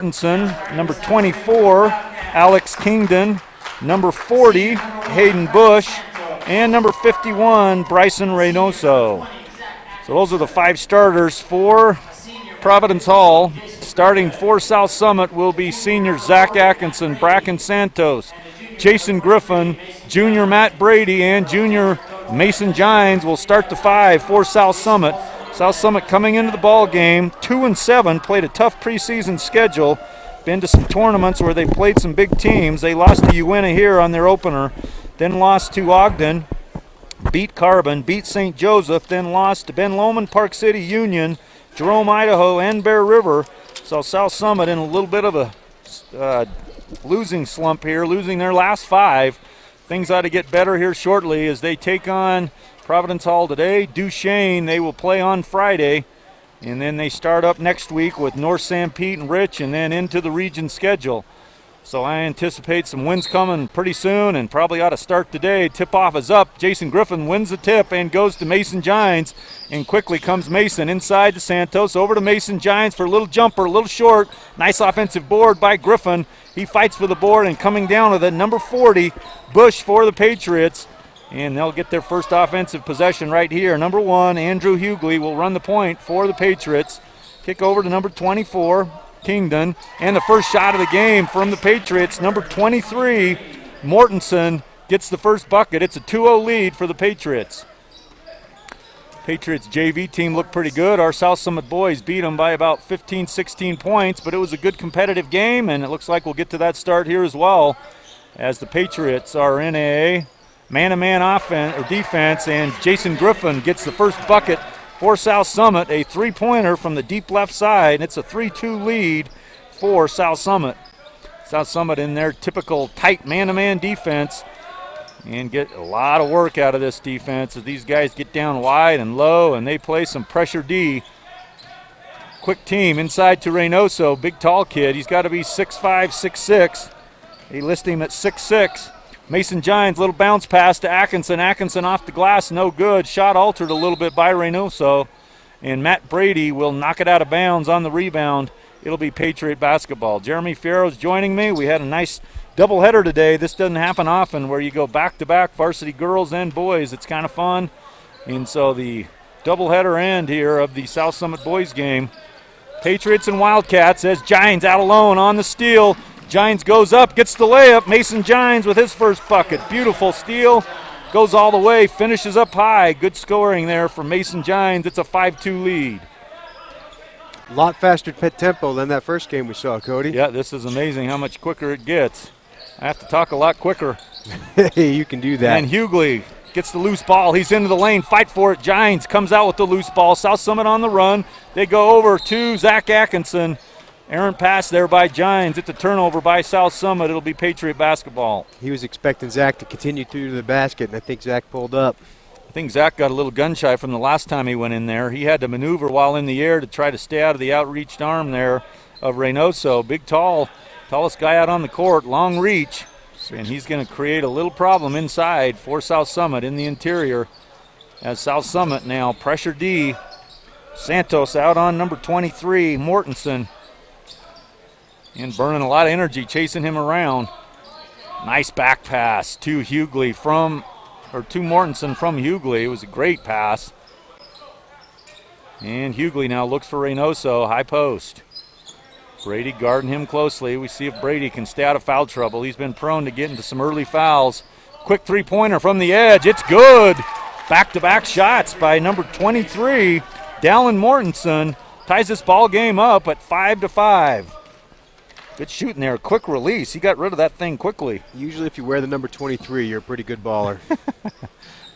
Martinson, number 24, Alex Kingdon, number 40, Hayden Bush, and number 51, Bryson Reynoso. So those are the 5 starters for Providence Hall. Starting for South Summit will be senior Zach Atkinson, Bracken Santos, Jason Griffin, junior Matt Brady, and junior Mason Gines will start the 5 for South Summit. South Summit coming into the ball game 2-7, played a tough preseason schedule, been to some tournaments where they played some big teams. They lost to Uinta here on their opener, then lost to Ogden, beat Carbon, beat St. Joseph, then lost to Ben Lomond, Park City Union, Jerome, Idaho, and Bear River. So South Summit in a little bit of a losing slump here, losing their last 5. Things ought to get better here shortly as they take on Providence Hall today. Duchesne, they will play on Friday, and then they start up next week with North St. Pete and Rich, and then into the region schedule. So I anticipate some wins coming pretty soon and probably ought to start today. Tip-off is up. Jason Griffin wins the tip and goes to Mason Gines, and quickly comes Mason inside to Santos, over to Mason Gines for a little jumper, a little short. Nice offensive board by Griffin. He fights for the board, and coming down with it, number 40, Bush for the Patriots. And they'll get their first offensive possession right here. Number 1, Andrew Hughley will run the point for the Patriots. Kick over to number 24, Kingdon. And the first shot of the game from the Patriots, number 23, Mortensen, gets the first bucket. It's a 2-0 lead for the Patriots. Patriots JV team looked pretty good. Our South Summit boys beat them by about 15, 16 points, but it was a good competitive game, and it looks like we'll get to that start here as well, as the Patriots are in a man-to-man offense or defense, and Jason Griffin gets the first bucket for South Summit, a 3-pointer from the deep left side, and it's a 3-2 lead for South Summit. South Summit in their typical tight man-to-man defense, and get a lot of work out of this defense as these guys get down wide and low, and they play some pressure D. Quick team inside to Reynoso, big tall kid. He's got to be 6'5", 6'6". They list him at 6'6". Mason Gines, little bounce pass to Atkinson. Atkinson off the glass, no good. Shot altered a little bit by Reynoso. And Matt Brady will knock it out of bounds on the rebound. It'll be Patriot basketball. Jeremy Fierro's joining me. We had a nice doubleheader today. This doesn't happen often where you go back-to-back varsity girls and boys. It's kind of fun. And so the doubleheader end here of the South Summit boys game. Patriots and Wildcats as Gines out alone on the steal. Gines goes up, gets the layup. Mason Gines with his first bucket. Beautiful steal. Goes all the way, finishes up high. Good scoring there from Mason Gines. It's a 5-2 lead. A lot faster tempo than that first game we saw, Cody. Yeah, this is amazing how much quicker it gets. I have to talk a lot quicker. Hey, you can do that. And Hughley gets the loose ball. He's into the lane. Fight for it. Gines comes out with the loose ball. South Summit on the run. They go over to Zach Atkinson. Errant pass there by Gines. It's a turnover by South Summit. It'll be Patriot basketball. He was expecting Zach to continue through to the basket, and I think Zach pulled up. I think Zach got a little gun shy from the last time he went in there. He had to maneuver while in the air to try to stay out of the outreached arm there of Reynoso. Big, tallest guy out on the court, long reach. And he's going to create a little problem inside for South Summit in the interior. As South Summit now pressure D. Santos out on number 23, Mortensen. And burning a lot of energy chasing him around. Nice back pass to Hughley to Mortensen from Hughley. It was a great pass. And Hughley now looks for Reynoso, high post. Brady guarding him closely. We see if Brady can stay out of foul trouble. He's been prone to get into some early fouls. Quick three-pointer from the edge. It's good. Back-to-back shots by number 23, Dallin Mortensen. Ties this ball game up at 5-5. Good shooting there, quick release. He got rid of that thing quickly. Usually if you wear the number 23, you're a pretty good baller.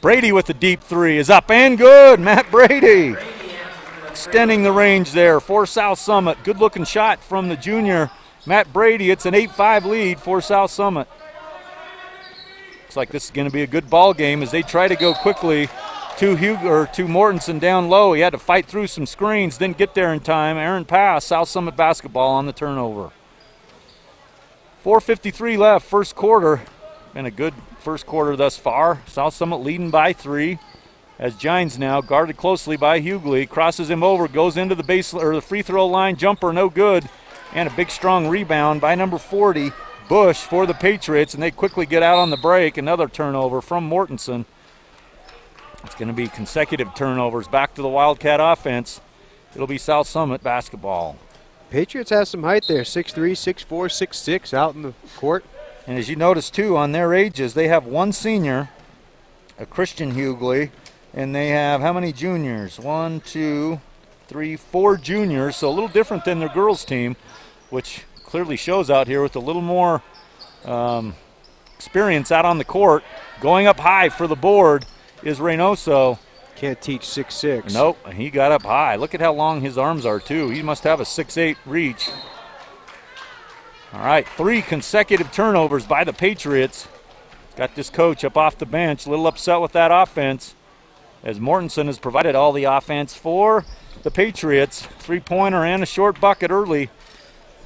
Brady with the deep three is up and good. Matt Brady extending the range there for South Summit. Good looking shot from the junior Matt Brady. It's an 8-5 lead for South Summit. Looks like this is going to be a good ball game as they try to go quickly to Mortensen down low. He had to fight through some screens, didn't get there in time. Errant pass, South Summit basketball on the turnover. 4:53 left, first quarter. Been a good first quarter thus far. South Summit leading by 3. As Gines now guarded closely by Hughley, crosses him over, goes into the free throw line, jumper no good, And a big, strong rebound by number 40, Bush, for the Patriots, and they quickly get out on the break. Another turnover from Mortensen. It's going to be consecutive turnovers back to the Wildcat offense. It'll be South Summit basketball. Patriots have some height there, 6'3", 6'4", 6'6", out in the court. And as you notice, too, on their ages, they have one senior, a Christian Hughley, and they have how many juniors? 1, 2, 3, 4 juniors, so a little different than their girls' team, which clearly shows out here with a little more experience out on the court. Going up high for the board is Reynoso. Can't teach 6'6". Nope, he got up high. Look at how long his arms are, too. He must have a 6'8" reach. All right, 3 consecutive turnovers by the Patriots. Got this coach up off the bench, a little upset with that offense, as Mortensen has provided all the offense for the Patriots. 3-pointer and a short bucket early.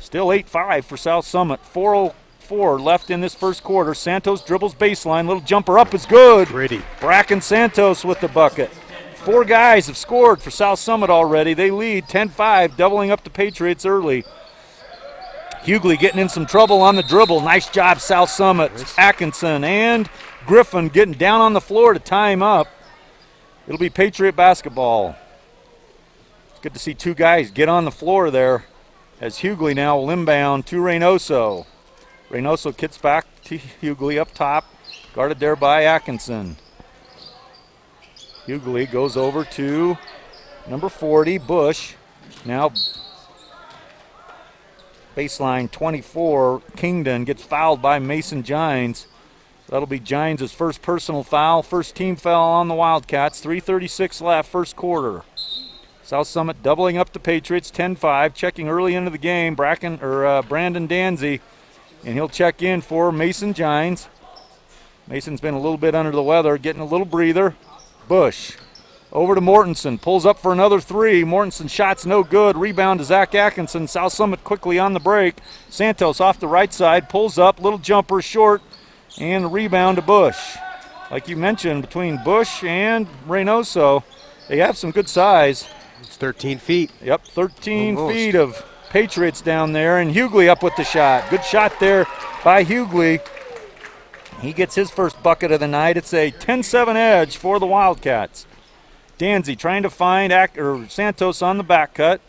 Still 8-5 for South Summit. 4:04 left in this first quarter. Santos dribbles baseline. Little jumper up is good. Pretty. Bracken Santos with the bucket. 4 guys have scored for South Summit already. They lead 10-5, doubling up the Patriots early. Hughley getting in some trouble on the dribble. Nice job, South Summit. Nice. Atkinson and Griffin getting down on the floor to tie him up. It'll be Patriot basketball. It's good to see 2 guys get on the floor there, as Hughley now will inbound to Reynoso. Reynoso kicks back to Hughley up top, guarded there by Atkinson. Hughley goes over to number 40, Bush. Now baseline 24, Kingdon gets fouled by Mason Gines. That'll be Gines' first personal foul, first team foul on the Wildcats. 3:36 left, first quarter. South Summit doubling up the Patriots, 10-5. Checking early into the game, Brandon Danzy, and he'll check in for Mason Gines. Mason's been a little bit under the weather, getting a little breather. Bush over to Mortensen, pulls up for another 3. Mortensen shot's no good. Rebound to Zach Atkinson. South Summit quickly on the break. Santos off the right side, pulls up, little jumper short, and a rebound to Bush. Like you mentioned, between Bush and Reynoso, they have some good size. It's 13 feet. Yep, 13 Almost. feet of Patriots down there, and Hughley up with the shot. Good shot there by Hughley. He gets his first bucket of the night. It's a 10-7 edge for the Wildcats. Danzy trying to find Santos on the back cut.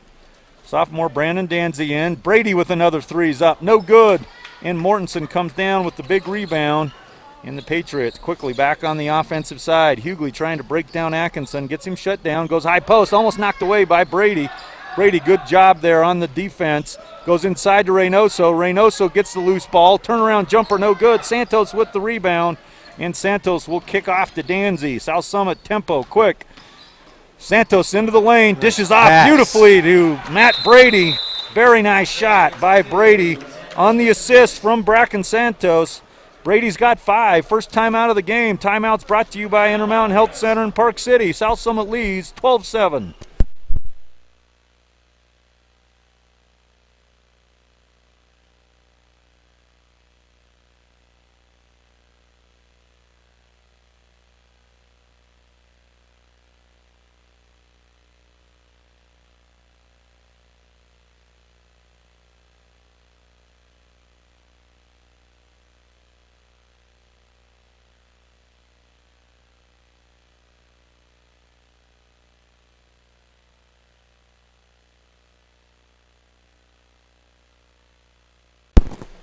Sophomore Brandon Danzy in. Brady with another 3's up. No good. And Mortensen comes down with the big rebound. And the Patriots quickly back on the offensive side. Hughley trying to break down Atkinson. Gets him shut down. Goes high post. Almost knocked away by Brady. Brady, good job there on the defense. Goes inside to Reynoso. Reynoso gets the loose ball. Turnaround jumper, no good. Santos with the rebound. And Santos will kick off to Danzy. South Summit tempo, quick. Santos into the lane. Dishes off beautifully to Matt Brady. Very nice shot by Brady on the assist from Bracken Santos. Brady's got 5. First time out of the game. Timeouts brought to you by Intermountain Health Center in Park City. South Summit leads 12-7.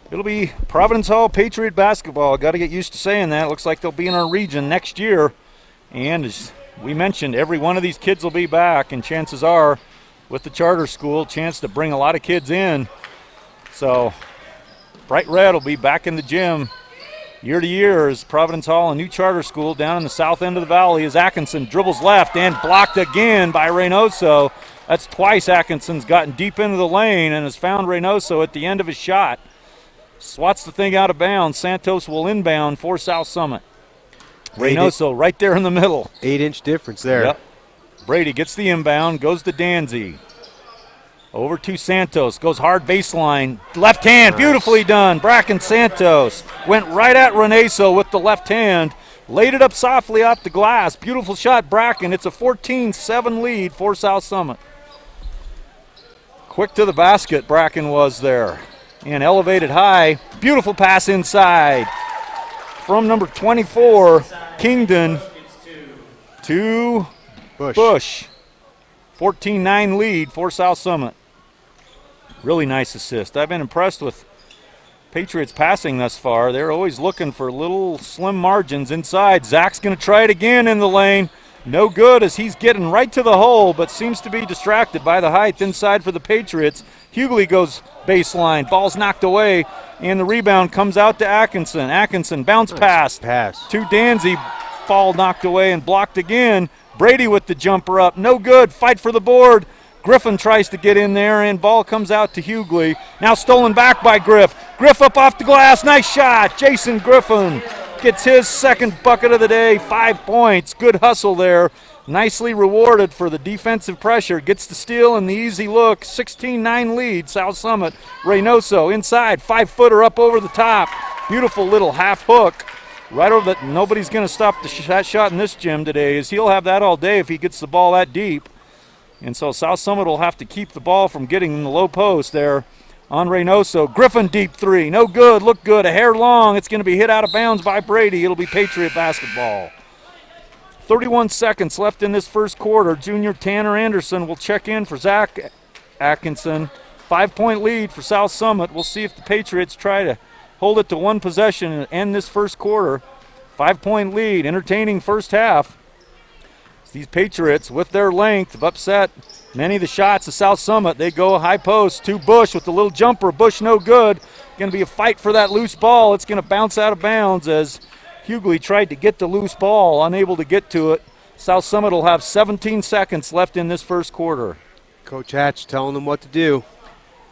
It'll be Providence Hall Patriot basketball. Got to get used to saying that. Looks like they'll be in our region next year. And as we mentioned, every one of these kids will be back, and chances are, with the charter school, chance to bring a lot of kids in. So Bright Red will be back in the gym year to year as Providence Hall, a new charter school down in the south end of the valley, as Atkinson dribbles left and blocked again by Reynoso. That's twice Atkinson's gotten deep into the lane and has found Reynoso at the end of his shot. Swats the thing out of bounds. Santos will inbound for South Summit. Reynoso right there in the middle. 8-inch difference there. Yep. Brady gets the inbound, goes to Danzy. Over to Santos, goes hard baseline. Left hand, beautifully done. Bracken Santos went right at Reynoso with the left hand. Laid it up softly off the glass. Beautiful shot, Bracken. It's a 14-7 lead for South Summit. Quick to the basket, Bracken was there. And elevated high. Beautiful pass inside from number 24, Kingdon, to Bush. 14-9 lead for South Summit. Really nice assist. I've been impressed with Patriots passing thus far. They're always looking for little slim margins inside. Zach's going to try it again in the lane. No good as he's getting right to the hole, but seems to be distracted by the height inside for the Patriots. Hughley goes baseline. Ball's knocked away, and the rebound comes out to Atkinson. Atkinson bounce pass to Danzy. Ball knocked away and blocked again. Brady with the jumper up. No good. Fight for the board. Griffin tries to get in there, and ball comes out to Hughley. Now stolen back by Griff. Griff up off the glass. Nice shot. Jason Griffin gets his second bucket of the day. 5 points. Good hustle there. Nicely rewarded for the defensive pressure. Gets the steal and the easy look. 16-9 lead. South Summit. Reynoso inside. 5-footer up over the top. Beautiful little half hook. Right over that. Nobody's going to stop that shot in this gym today, as he'll have that all day if he gets the ball that deep. And so South Summit will have to keep the ball from getting in the low post there on Reynoso. Griffin deep three. No good. Look good. A hair long. It's going to be hit out of bounds by Brady. It'll be Patriot basketball. 31 seconds left in this first quarter. Junior Tanner Anderson will check in for Zach Atkinson. 5-point lead for South Summit. We'll see if the Patriots try to hold it to one possession and end this first quarter. 5-point lead. Entertaining first half. These Patriots, with their length, have upset many of the shots of South Summit. They go high post to Bush with the little jumper. Bush no good. Going to be a fight for that loose ball. It's going to bounce out of bounds as Hughley tried to get the loose ball, unable to get to it. South Summit will have 17 seconds left in this first quarter. Coach Hatch telling them what to do.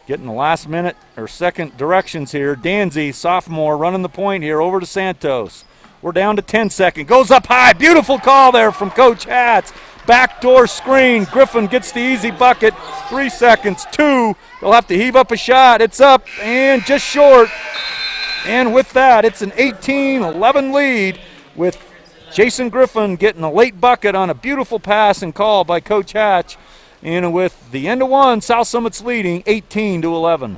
Getting the last minute or second directions here. Danzy, sophomore, running the point here over to Santos. We're down to 10 seconds. Goes up high. Beautiful call there from Coach Hatch. Backdoor screen. Griffin gets the easy bucket. 3 seconds. 2. They'll have to heave up a shot. It's up and just short. And with that, it's an 18-11 lead with Jason Griffin getting a late bucket on a beautiful pass and call by Coach Hatch. And with the end of one, South Summit's leading 18-11.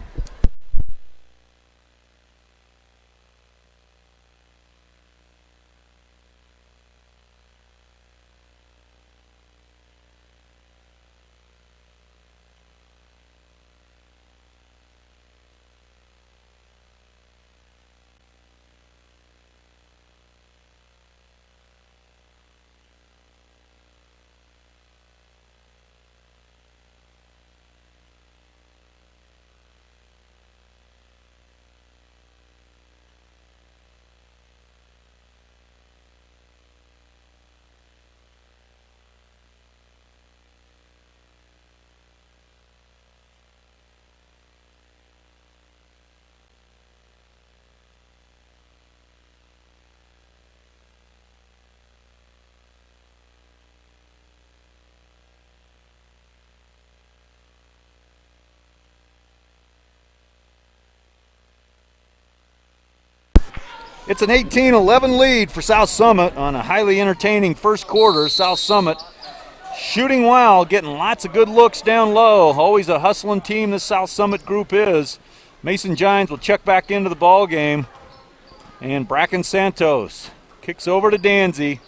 It's an 18-11 lead for South Summit on a highly entertaining first quarter. South Summit shooting well, getting lots of good looks down low. Always a hustling team this South Summit group is. Mason Gines will check back into the ball game. And Bracken Santos kicks over to Danzy.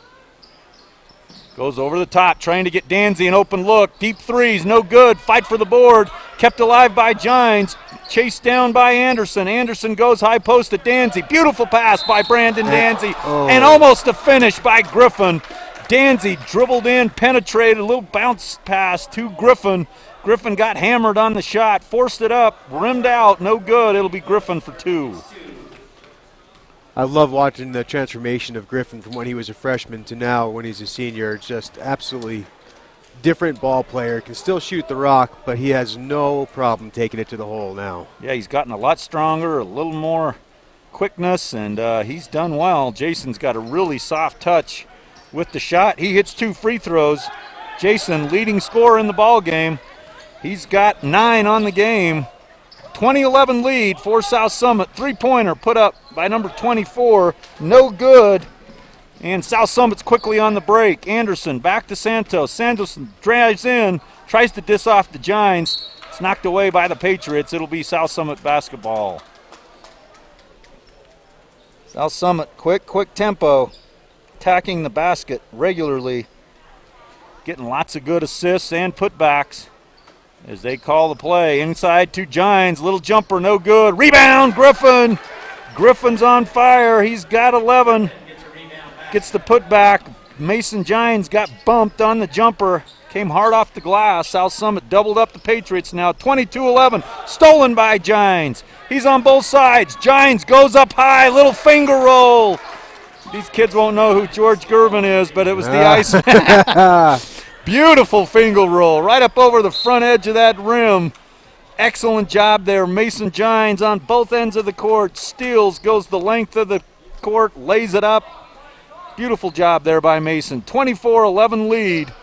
Goes over the top, trying to get Danzy an open look. Deep threes, no good. Fight for the board. Kept alive by Gines. Chased down by Anderson. Anderson goes high post to Danzy. Beautiful pass by Brandon Danzy. And almost a finish by Griffin. Danzy dribbled in, penetrated, a little bounce pass to Griffin. Griffin got hammered on the shot, forced it up, rimmed out, no good. It'll be Griffin for 2. I love watching the transformation of Griffin from when he was a freshman to now when he's a senior. It's just absolutely different ball player. Can still shoot the rock, but he has no problem taking it to the hole now. Yeah, he's gotten a lot stronger, a little more quickness, and he's done well. Jason's got a really soft touch with the shot. He hits 2 free throws. Jason, leading scorer in the ball game. He's got 9 on the game. 20-11 lead for South Summit. 3-pointer put up by number 24. No good. And South Summit's quickly on the break. Anderson back to Santos. Santos drives in, tries to diss off the Gines. It's knocked away by the Patriots. It'll be South Summit basketball. South Summit, quick tempo, attacking the basket regularly, getting lots of good assists and putbacks as they call the play. Inside to Gines, little jumper, no good. Rebound, Griffin. Griffin's on fire. He's got 11. Gets the putback. Mason Gines got bumped on the jumper. Came hard off the glass. South Summit doubled up the Patriots now. 22-11. Stolen by Gines. He's on both sides. Gines goes up high. Little finger roll. These kids won't know who George Gervin is, but it was the Iceman. Beautiful finger roll. Right up over the front edge of that rim. Excellent job there. Mason Gines on both ends of the court. Steals, goes the length of the court, lays it up. Beautiful job there by Mason. 24-11 lead.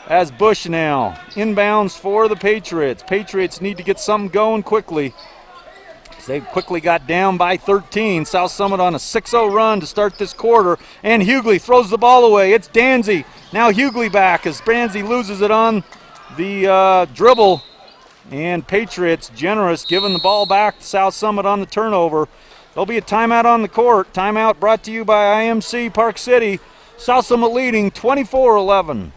As Bush now inbounds for the Patriots. Patriots need to get something going quickly. They quickly got down by 13. South Summit on a 6-0 run to start this quarter. And Hughley throws the ball away. It's Danzy. Now Hughley back as Danzy loses it on the dribble. And Patriots generous, giving the ball back to South Summit on the turnover. There'll be a timeout on the court. Timeout brought to you by IMC Park City. South Summit leading 24-11.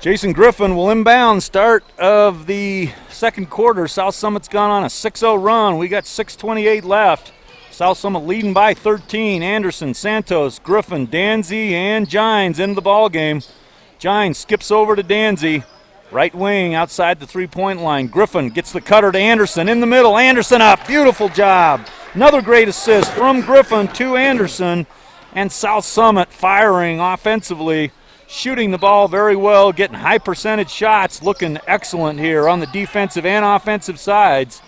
Jason Griffin will inbound. Start of the second quarter. South Summit's gone on a 6-0 run. We got 6:28 left. South Summit leading by 13. Anderson, Santos, Griffin, Danzy, and Gines into the ball game. Gines skips over to Danzy. Right wing outside the three-point line. Griffin gets the cutter to Anderson in the middle. Anderson up. Beautiful job. Another great assist from Griffin to Anderson. And South Summit firing offensively. Shooting the ball very well, getting high percentage shots, looking excellent here on the defensive and offensive sides.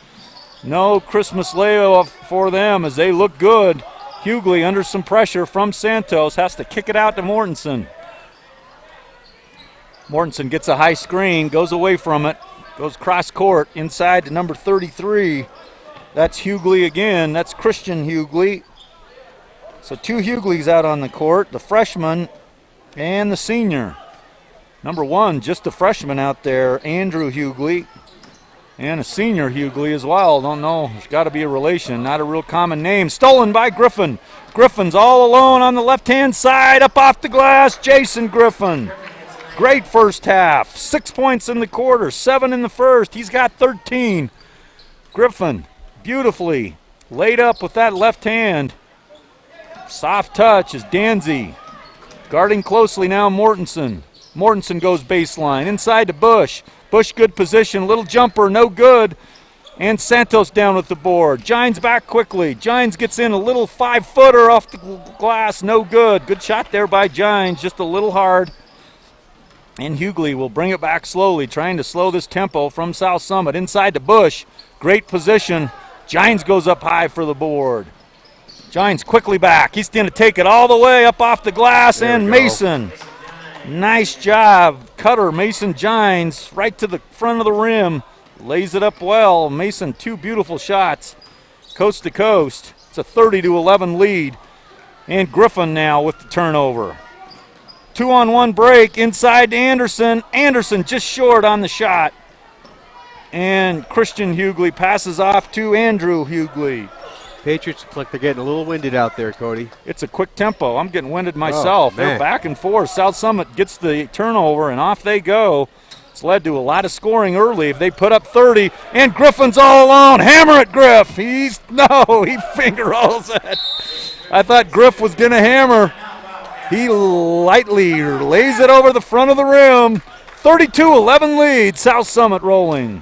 No Christmas layoff for them as they look good. Hughley under some pressure from Santos, has to kick it out to Mortensen. Mortensen gets a high screen, goes away from it, goes cross court inside to number 33. That's Hughley again, that's Christian Hughley. So two Hughleys out on the court, the freshman and the senior. Number one, just a freshman out there, Andrew Hughley. And a senior Hughley as well. Don't know, there's got to be a relation, not a real common name. Stolen by Griffin. Griffin's all alone on the left-hand side, up off the glass, Jason Griffin. Great first half. 6 points in the quarter, 7 in the first. He's got 13. Griffin, beautifully laid up with that left hand. Soft touch is Danzy. Guarding closely now, Mortensen. Mortensen goes baseline, inside to Bush. Bush, good position, little jumper, no good. And Santos down with the board. Gines back quickly. Gines gets in a little 5-footer off the glass, no good. Good shot there by Gines, just a little hard. And Hughley will bring it back slowly, trying to slow this tempo from South Summit. Inside to Bush, great position. Gines goes up high for the board. Gines quickly back. He's going to take it all the way up off the glass, and Mason. Nice job. Cutter, Mason Gines, right to the front of the rim. Lays it up well. Mason, two beautiful shots, coast to coast. It's a 30-11 lead. And Griffin now with the turnover. 2-on-1 break inside to Anderson. Anderson just short on the shot. And Christian Hughley passes off to Andrew Hughley. Patriots look like they're getting a little winded out there, Cody. It's a quick tempo. I'm getting winded myself. They're back and forth. South Summit gets the turnover, and off they go. It's led to a lot of scoring early. If they put up 30, and Griffin's all alone. Hammer it, Griff. He finger rolls it. I thought Griff was going to hammer. He lightly lays it over the front of the rim. 32-11 lead, South Summit rolling.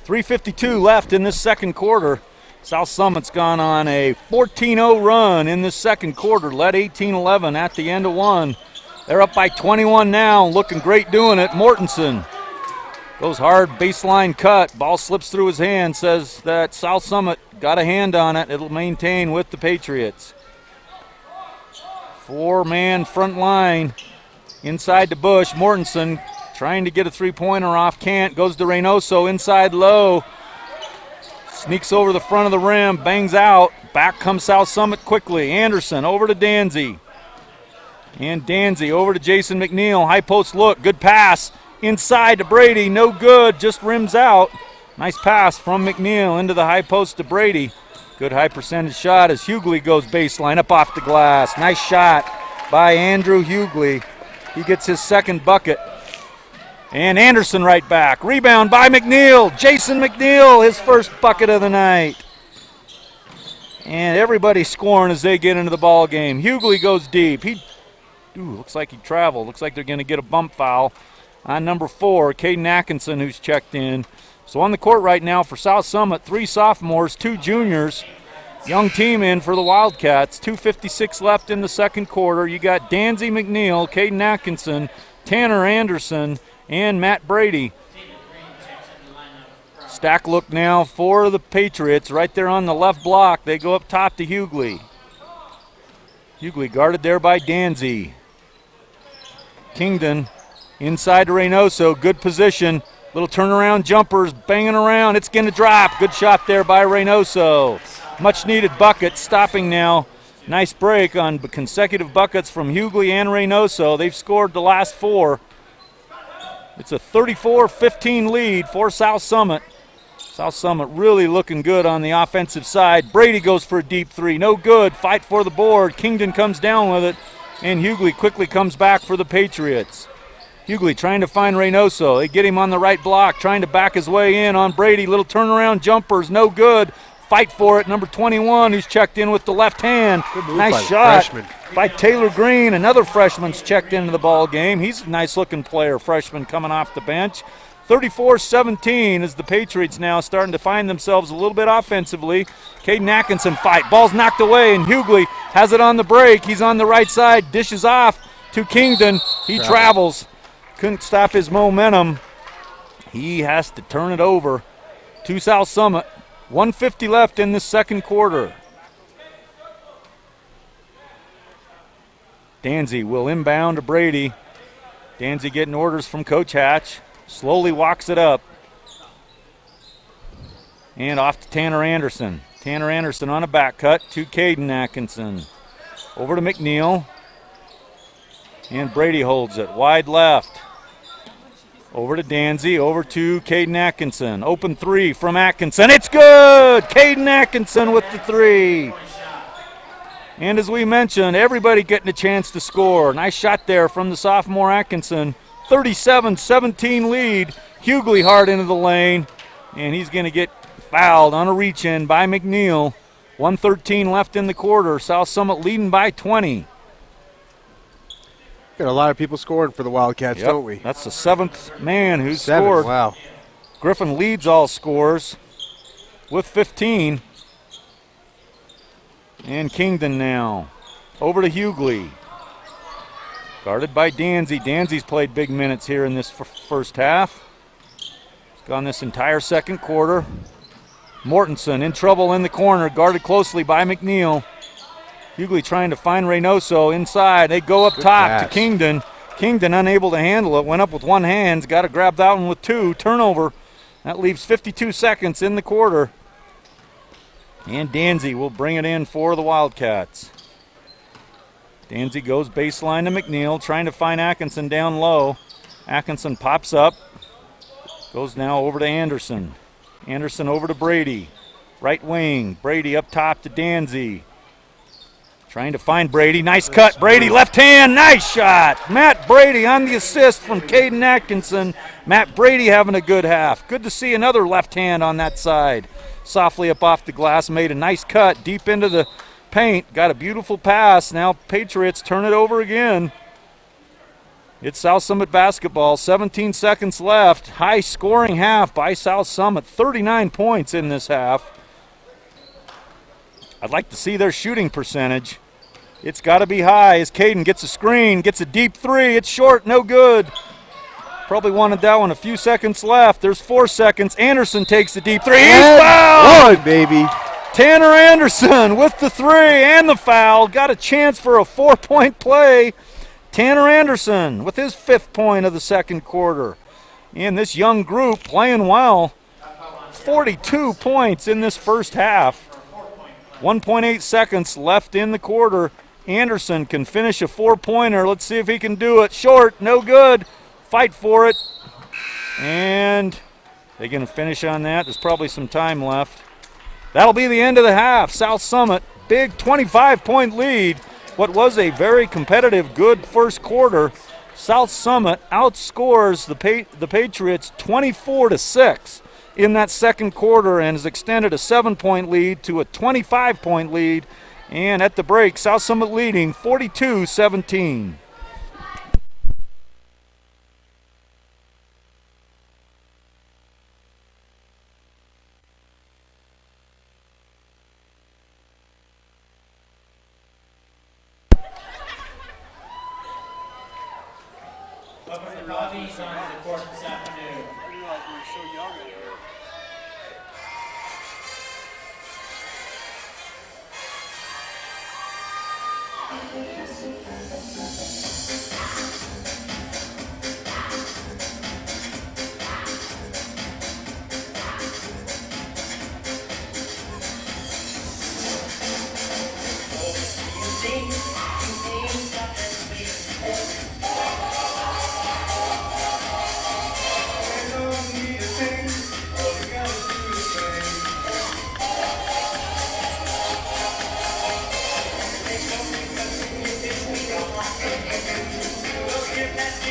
.352 left in this second quarter. South Summit's gone on a 14-0 run in this second quarter, led 18-11 at the end of one. They're up by 21 now, looking great doing it. Mortensen goes hard, baseline cut. Ball slips through his hand, says that South Summit got a hand on it. It'll maintain with the Patriots. Four-man front line inside the bush. Mortensen trying to get a three-pointer off, can't. Goes to Reynoso, inside low. Sneaks over the front of the rim, bangs out. Back comes South Summit quickly. Anderson over to Danzy. And Danzy over to Jason McNeil. High post look, good pass. Inside to Brady, no good, just rims out. Nice pass from McNeil into the high post to Brady. Good high percentage shot as Hughley goes baseline up off the glass. Nice shot by Andrew Hughley. He gets his second bucket. And Anderson right back. Rebound by McNeil. Jason McNeil, his first bucket of the night. And everybody scoring as they get into the ball game. Hughley goes deep. Looks like he traveled. Looks like they're going to get a bump foul on number 4, Caden Atkinson, who's checked in. So on the court right now for South Summit, 3 sophomores, 2 juniors. Young team in for the Wildcats. 2:56 left in the second quarter. You got Danzy McNeil, Caden Atkinson, Tanner Anderson, and Matt Brady. Stack look now for the Patriots right there on the left block. They go up top to Hughley. Hughley guarded there by Danzy. Kingdon inside to Reynoso. Good position. Little turnaround jumpers banging around. It's going to drop. Good shot there by Reynoso. Much needed bucket. Stopping now. Nice break on consecutive buckets from Hughley and Reynoso. They've scored the last 4. It's a 34-15 lead for South Summit. South Summit really looking good on the offensive side. Brady goes for a deep 3. No good. Fight for the board. Kingdon comes down with it. And Hughley quickly comes back for the Patriots. Hughley trying to find Reynoso. They get him on the right block, trying to back his way in on Brady. Little turnaround jumpers. No good. Fight for it. Number 21 who's checked in with the left hand. Nice shot by Taylor Green. Another freshman's checked into the ball game. He's a nice-looking player, freshman coming off the bench. 34-17 as the Patriots now starting to find themselves a little bit offensively. Caden Atkinson fight. Ball's knocked away, and Hughley has it on the break. He's on the right side, dishes off to Kingdon. He travels. Couldn't stop his momentum. He has to turn it over to South Summit. 1:50 left in the second quarter. Danzy will inbound to Brady. Danzy getting orders from Coach Hatch. Slowly walks it up. And off to Tanner Anderson. Tanner Anderson on a back cut to Caden Atkinson. Over to McNeil. And Brady holds it. Wide left. Over to Danzy. Over to Caden Atkinson. Open 3 from Atkinson. It's good! Caden Atkinson with the 3. And as we mentioned, everybody getting a chance to score. Nice shot there from the sophomore Atkinson. 37-17 lead. Hughley hard into the lane. And he's going to get fouled on a reach-in by McNeil. 1:13 left in the quarter. South Summit leading by 20. Got a lot of people scoring for the Wildcats, don't we? That's the 7th man who's scored. Wow. Griffin leads all scores with 15. And Kingdon now. Over to Hughley. Guarded by Danzy. Danzy's played big minutes here in this first half. Gone this entire second quarter. Mortensen in trouble in the corner, guarded closely by McNeil. Hughley trying to find Reynoso inside. They go up top to Kingdon. Kingdon unable to handle it. Went up with one hand. Got to grab that one with two. Turnover. That leaves 52 seconds in the quarter. And Danzy will bring it in for the Wildcats. Danzy goes baseline to McNeil, trying to find Atkinson down low. Atkinson pops up. Goes now over to Anderson. Anderson over to Brady. Right wing. Brady up top to Danzy. Trying to find Brady. Nice cut. Brady left hand. Nice shot. Matt Brady on the assist from Caden Atkinson. Matt Brady having a good half. Good to see another left hand on that side. Softly up off the glass. Made a nice cut deep into the paint. Got a beautiful pass. Now Patriots turn it over again. It's South Summit basketball. 17 seconds left. High scoring half by South Summit. 39 points in this half. I'd like to see their shooting percentage. It's got to be high as Caden gets a screen, gets a deep three. It's short, no good. Probably wanted that one. A few seconds left. There's 4 seconds. Anderson takes the deep three. He's fouled! One, baby. Tanner Anderson with the three and the foul. Got a chance for a 4-point play. Tanner Anderson with his 5th point of the second quarter. And this young group playing well. 42 points in this first half. 1.8 seconds left in the quarter. Anderson can finish a 4-pointer. Let's see if he can do it. Short, no good. Fight for it. And they're going to finish on that. There's probably some time left. That'll be the end of the half. South Summit, big 25-point lead. What was a very competitive, good first quarter. South Summit outscores the Patriots 24-6 in that second quarter and has extended a 7-point lead to a 25-point lead. And at the break, South Summit leading 42-17. Get that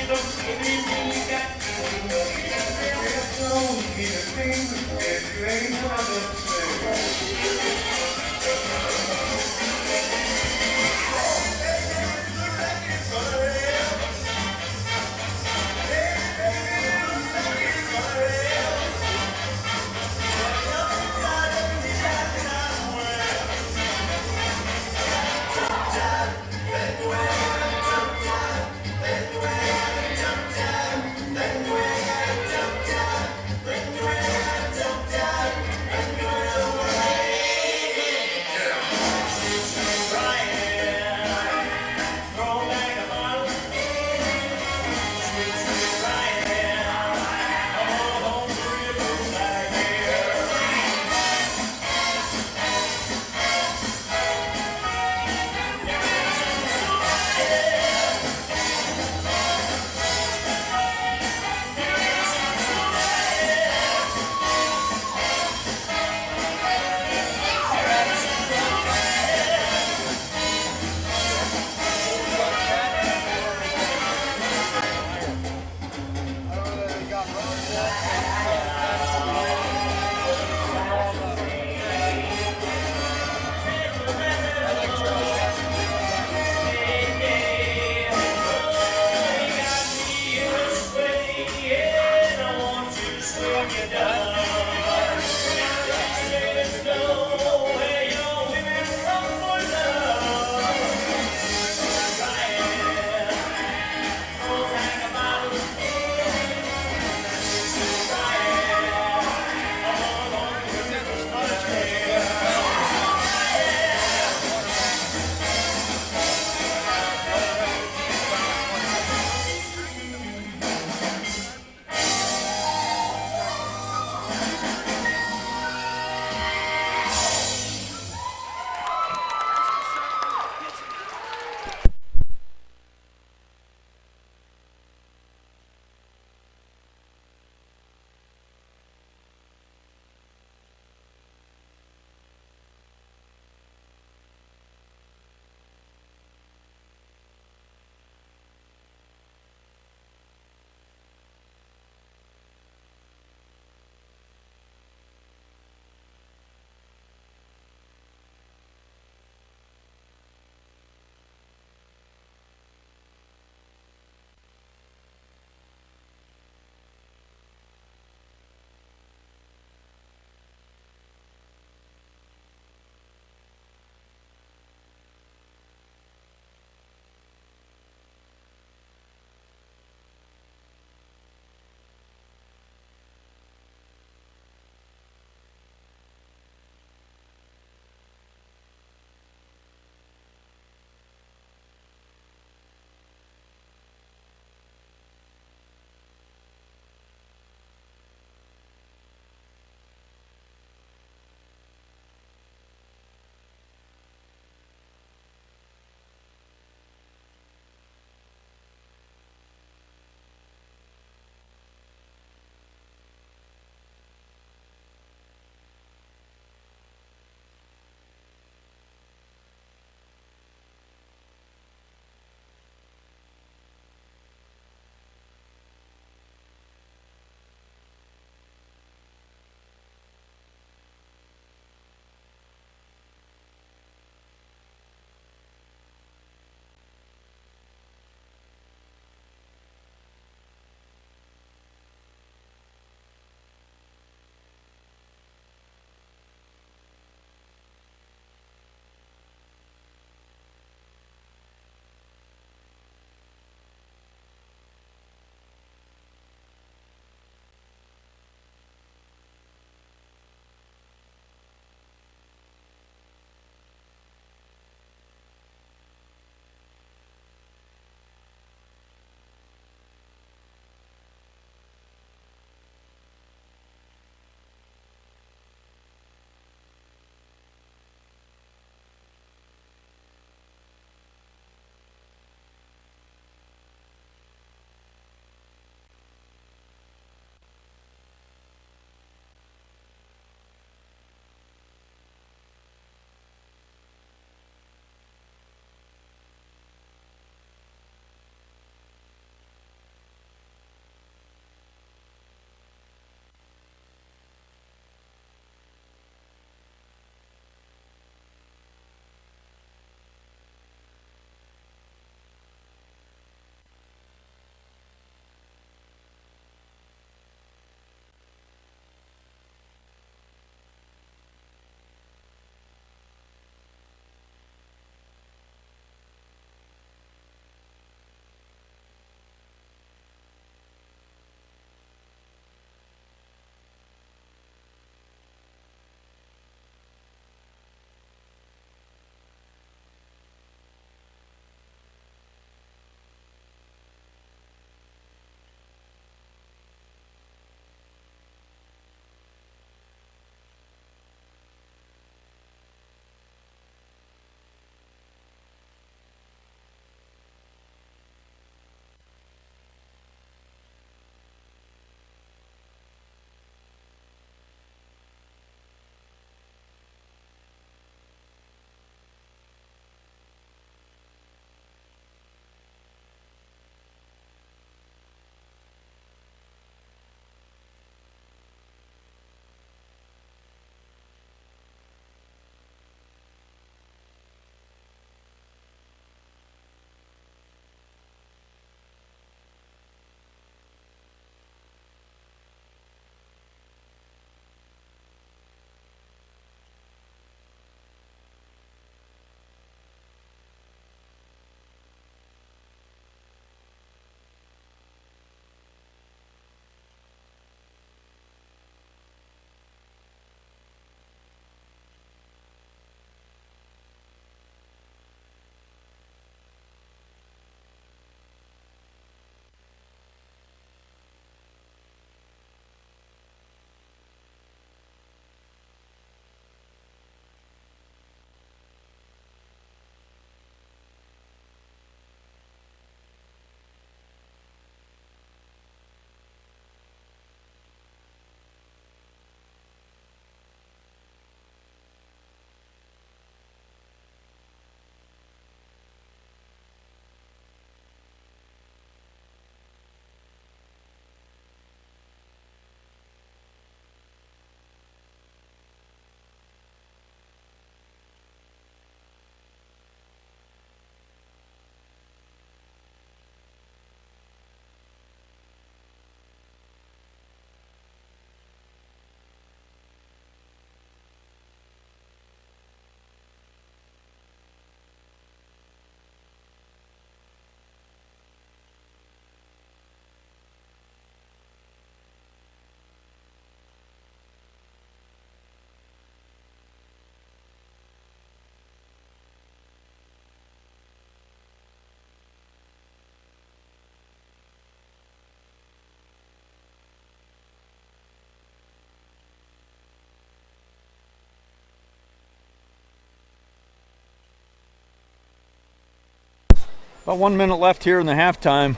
About 1 minute left here in the halftime.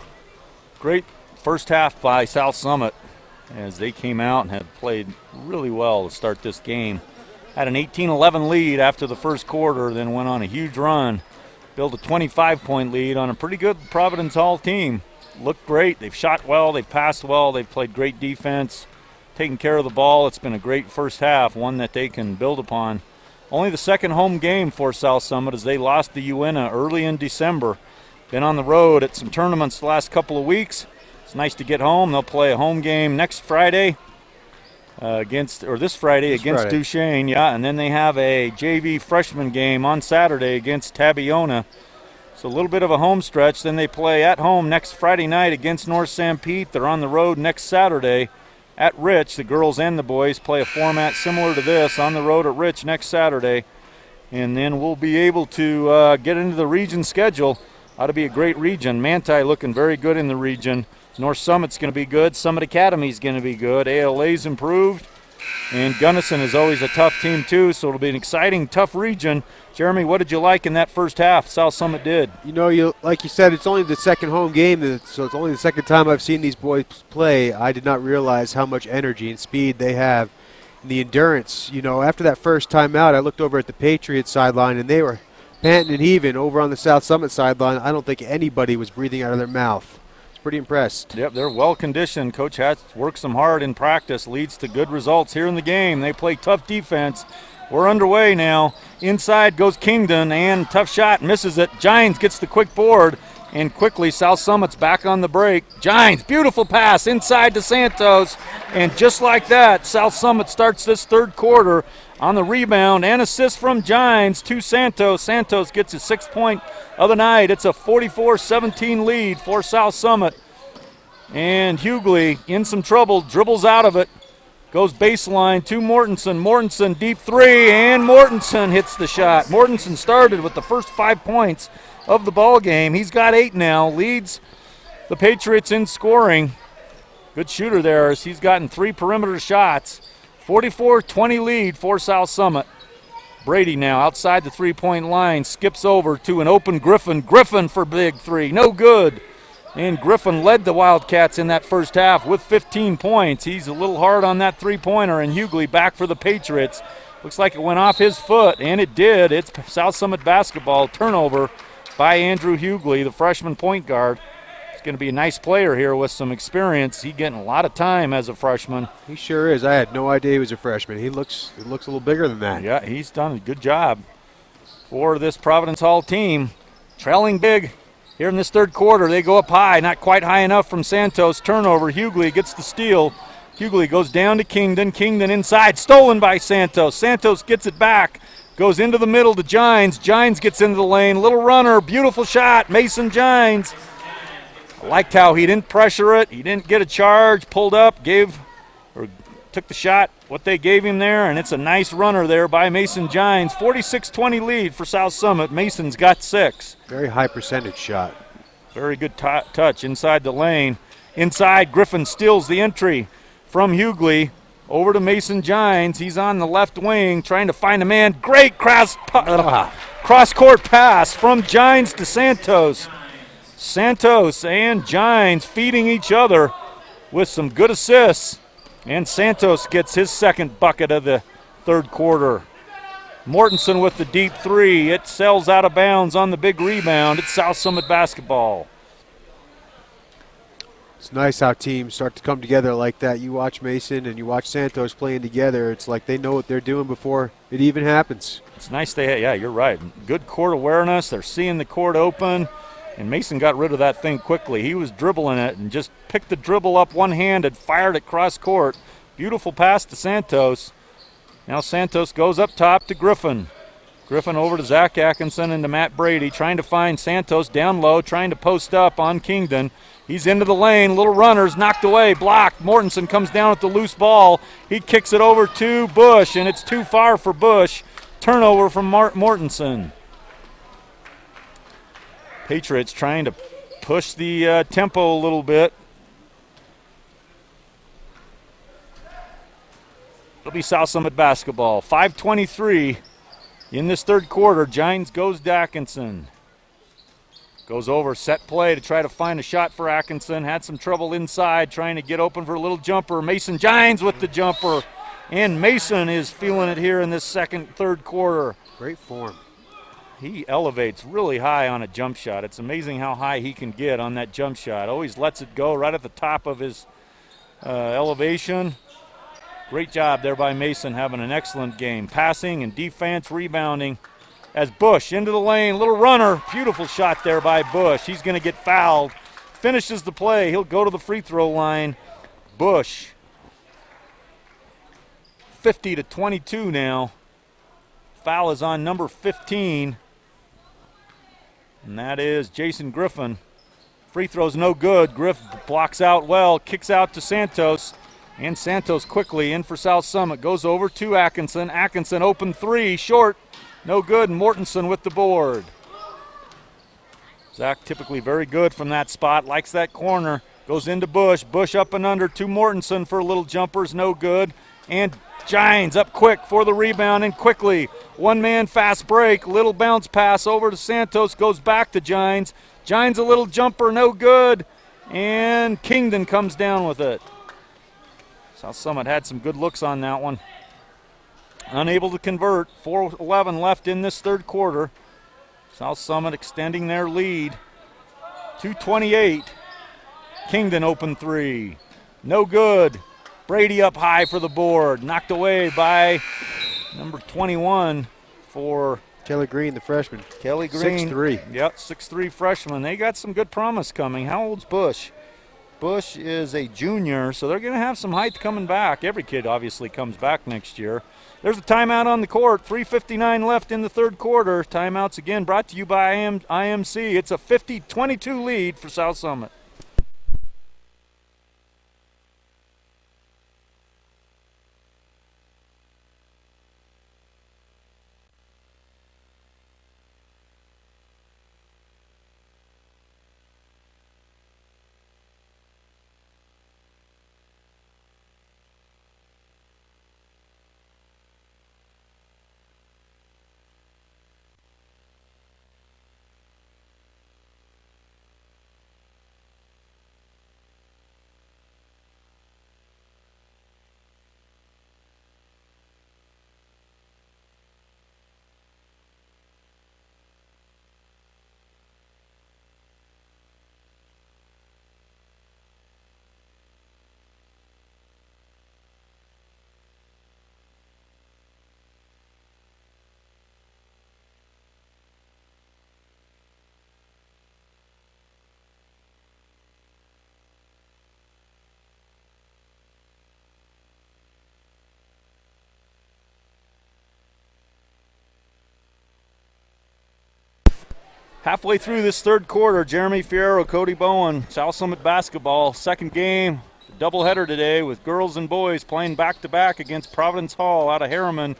Great first half by South Summit as they came out and had played really well to start this game. Had an 18-11 lead after the first quarter, then went on a huge run. Built a 25-point lead on a pretty good Providence Hall team. Looked great. They've shot well. They've passed well. They've played great defense, taken care of the ball. It's been a great first half, one that they can build upon. Only the second home game for South Summit as they lost to Uinta early in December. Been on the road at some tournaments the last couple of weeks. It's nice to get home. They'll play a home game next Friday this Friday against Duchesne, and then they have a JV freshman game on Saturday against Tabiona. So a little bit of a home stretch. Then they play at home next Friday night against North St. Pete. They're on the road next Saturday at Rich. The girls and the boys play a format similar to this on the road at Rich next Saturday. And then we'll be able to get into the region schedule. Ought to be a great region. Manti looking very good in the region. North Summit's going to be good. Summit Academy's going to be good. ALA's improved. And Gunnison is always a tough team, too, so it'll be an exciting, tough region. Jeremy, what did you like in that first half South Summit did? Like you said, it's only the second home game, so it's only the second time I've seen these boys play. I did not realize how much energy and speed they have. And the endurance, after that first time out, I looked over at the Patriots sideline, and they were panting and heaving over on the South Summit sideline. I don't think anybody was breathing out of their mouth. Pretty impressed. Yep, they're well conditioned. Coach Hatch works them hard in practice, leads to good results here in the game. They play tough defense. We're underway now. Inside goes Kingdon, and tough shot, misses it. Gines gets the quick board, and quickly South Summit's back on the break. Gines, beautiful pass inside to Santos, and just like that, South Summit starts this third quarter on the rebound and assist from Gines to Santos. Santos gets his 6th point of the night. It's a 44-17 lead for South Summit. And Hughley in some trouble, dribbles out of it, goes baseline to Mortensen. Mortensen deep three, and Mortensen hits the shot. Mortensen started with the first 5 points of the ball game. He's got 8 now, leads the Patriots in scoring. Good shooter there as he's gotten 3 perimeter shots. 44-20 lead for South Summit. Brady now outside the three-point line, skips over to an open Griffin. Griffin for big three, no good. And Griffin led the Wildcats in that first half with 15 points. He's a little hard on that three-pointer, and Hughley back for the Patriots. Looks like it went off his foot, and it did. It's South Summit basketball. Turnover by Andrew Hughley, the freshman point guard. Going to be a nice player here with some experience. He's getting a lot of time as a freshman. He sure is. I had no idea he was a freshman. He looks a little bigger than that. Yeah, he's done a good job for this Providence Hall team. Trailing big here in this third quarter. They go up high, not quite high enough from Santos. Turnover. Hughley gets the steal. Hughley goes down to Kingdon. Kingdon inside, stolen by Santos. Santos gets it back. Goes into the middle to Gines. Gines gets into the lane. Little runner, beautiful shot. Mason Gines. Liked how he didn't pressure it. He didn't get a charge, pulled up, took the shot, what they gave him there, and it's a nice runner there by Mason Gines. 46-20 lead for South Summit. Mason's got 6. Very high percentage shot. Very good touch inside the lane. Inside, Griffin steals the entry from Hughley over to Mason Gines. He's on the left wing trying to find a man. Great cross-court pass from Gines to Santos. Santos and Gines feeding each other with some good assists. And Santos gets his second bucket of the third quarter. Mortensen with the deep three. It sails out of bounds on the big rebound. It's South Summit basketball. It's nice how teams start to come together like that. You watch Mason and you watch Santos playing together. It's like they know what they're doing before it even happens. It's nice you're right. Good court awareness. They're seeing the court open. And Mason got rid of that thing quickly. He was dribbling it and just picked the dribble up one-handed, fired it cross court. Beautiful pass to Santos. Now Santos goes up top to Griffin. Griffin over to Zach Atkinson and to Matt Brady, trying to find Santos down low, trying to post up on Kingdon. He's into the lane. Little runners knocked away, blocked. Mortensen comes down with the loose ball. He kicks it over to Bush, and it's too far for Bush. Turnover from Mortensen. Patriots trying to push the tempo a little bit. It'll be South Summit basketball. 5:23 in this third quarter. Gines goes to Atkinson. Goes over, set play to try to find a shot for Atkinson. Had some trouble inside trying to get open for a little jumper. Mason Gines with the jumper. And Mason is feeling it here in this third quarter. Great form. He elevates really high on a jump shot. It's amazing how high he can get on that jump shot. Always lets it go right at the top of his elevation. Great job there by Mason, having an excellent game. Passing and defense, rebounding. As Bush into the lane, little runner. Beautiful shot there by Bush. He's going to get fouled. Finishes the play. He'll go to the free throw line. Bush, 50-22 now. Foul is on number 15. And that is Jason Griffin. Free throw's no good. Griff blocks out well, kicks out to Santos. And Santos quickly in for South Summit. Goes over to Atkinson. Atkinson open three, short. No good, and Mortensen with the board. Zach typically very good from that spot, likes that corner. Goes into Bush. Bush up and under to Mortensen for little jumpers, no good. And Gines up quick for the rebound and quickly. One-man fast break, little bounce pass over to Santos, goes back to Gines. Gines a little jumper, no good. And Kingdon comes down with it. South Summit had some good looks on that one. Unable to convert. 4:11 left in this third quarter. South Summit extending their lead. 2:28. Kingdon open three. No good. Brady up high for the board. Knocked away by number 21 for Kelly Green, the freshman. Kelly Green. 6'3". Yep, 6'3" freshman. They got some good promise coming. How old's Bush? Bush is a junior, so they're going to have some height coming back. Every kid obviously comes back next year. There's a timeout on the court. 3:59 left in the third quarter. Timeouts again brought to you by IMC. It's a 50-22 lead for South Summit. Halfway through this third quarter, Jeremy Fierro, Cody Bowen, South Summit basketball. Second game, doubleheader today with girls and boys playing back-to-back against Providence Hall out of Harriman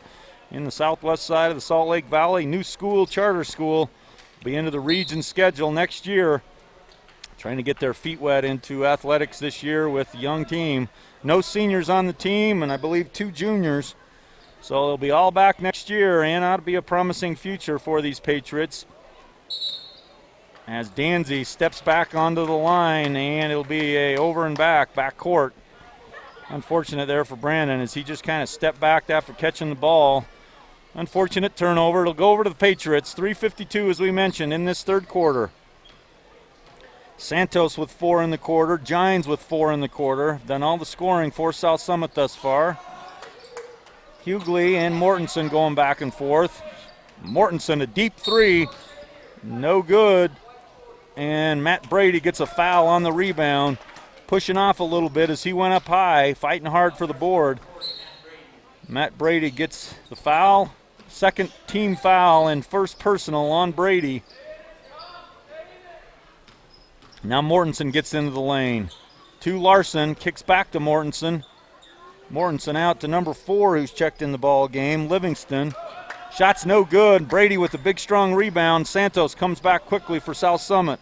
in the southwest side of the Salt Lake Valley. New school, charter school, be into the region schedule next year. Trying to get their feet wet into athletics this year with the young team. No seniors on the team, and I believe 2 juniors. So they'll be all back next year, and ought to be a promising future for these Patriots. As Danzy steps back onto the line, and it'll be a over and back court. Unfortunate there for Brandon as he just kind of stepped back after catching the ball. Unfortunate turnover. It'll go over to the Patriots. 3:52 as we mentioned in this third quarter. Santos with 4 in the quarter. Gines with 4 in the quarter. Done all the scoring for South Summit thus far. Hughley and Mortensen going back and forth. Mortensen a deep 3. No good. And Matt Brady gets a foul on the rebound, pushing off a little bit as he went up high, fighting hard for the board. Matt Brady gets the foul, second team foul and first personal on Brady. Now Mortensen gets into the lane. To Larson, kicks back to Mortensen. Mortensen out to number 4 who's checked in the ball game, Livingston. Shot's no good. Brady with a big, strong rebound. Santos comes back quickly for South Summit.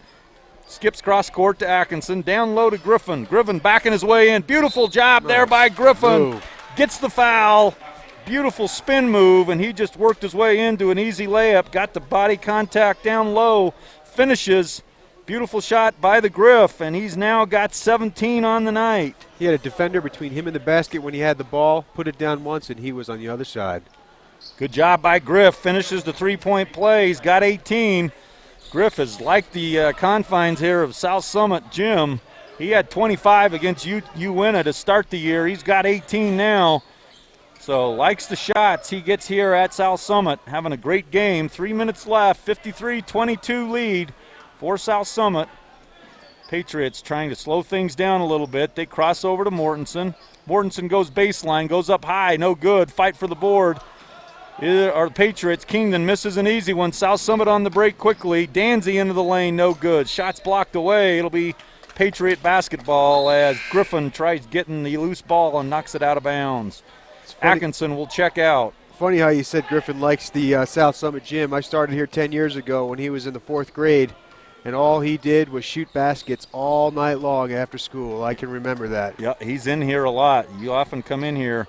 Skips cross court to Atkinson. Down low to Griffin. Griffin backing his way in. Beautiful job there by Griffin. Gets the foul. Beautiful spin move, and he just worked his way into an easy layup. Got the body contact down low. Finishes. Beautiful shot by the Griff, and he's now got 17 on the night. He had a defender between him and the basket when he had the ball, put it down once, and he was on the other side. Good job by Griff. Finishes the three-point play. He's got 18. Griff is like the confines here of South Summit Gym. He had 25 against Uinta to start the year. He's got 18 now. So likes the shots he gets here at South Summit. Having a great game. 3 minutes left. 53-22 lead for South Summit. Patriots trying to slow things down a little bit. They cross over to Mortensen. Mortensen goes baseline, goes up high, no good. Fight for the board. Are the Patriots. Kingdon misses an easy one. South Summit on the break quickly. Danzy into the lane, no good. Shots blocked away. It'll be Patriot basketball as Griffin tries getting the loose ball and knocks it out of bounds. Atkinson will check out. Funny how you said Griffin likes the South Summit Gym. I started here 10 years ago when he was in the 4th grade, and all he did was shoot baskets all night long after school. I can remember that. Yeah, he's in here a lot. You often come in here.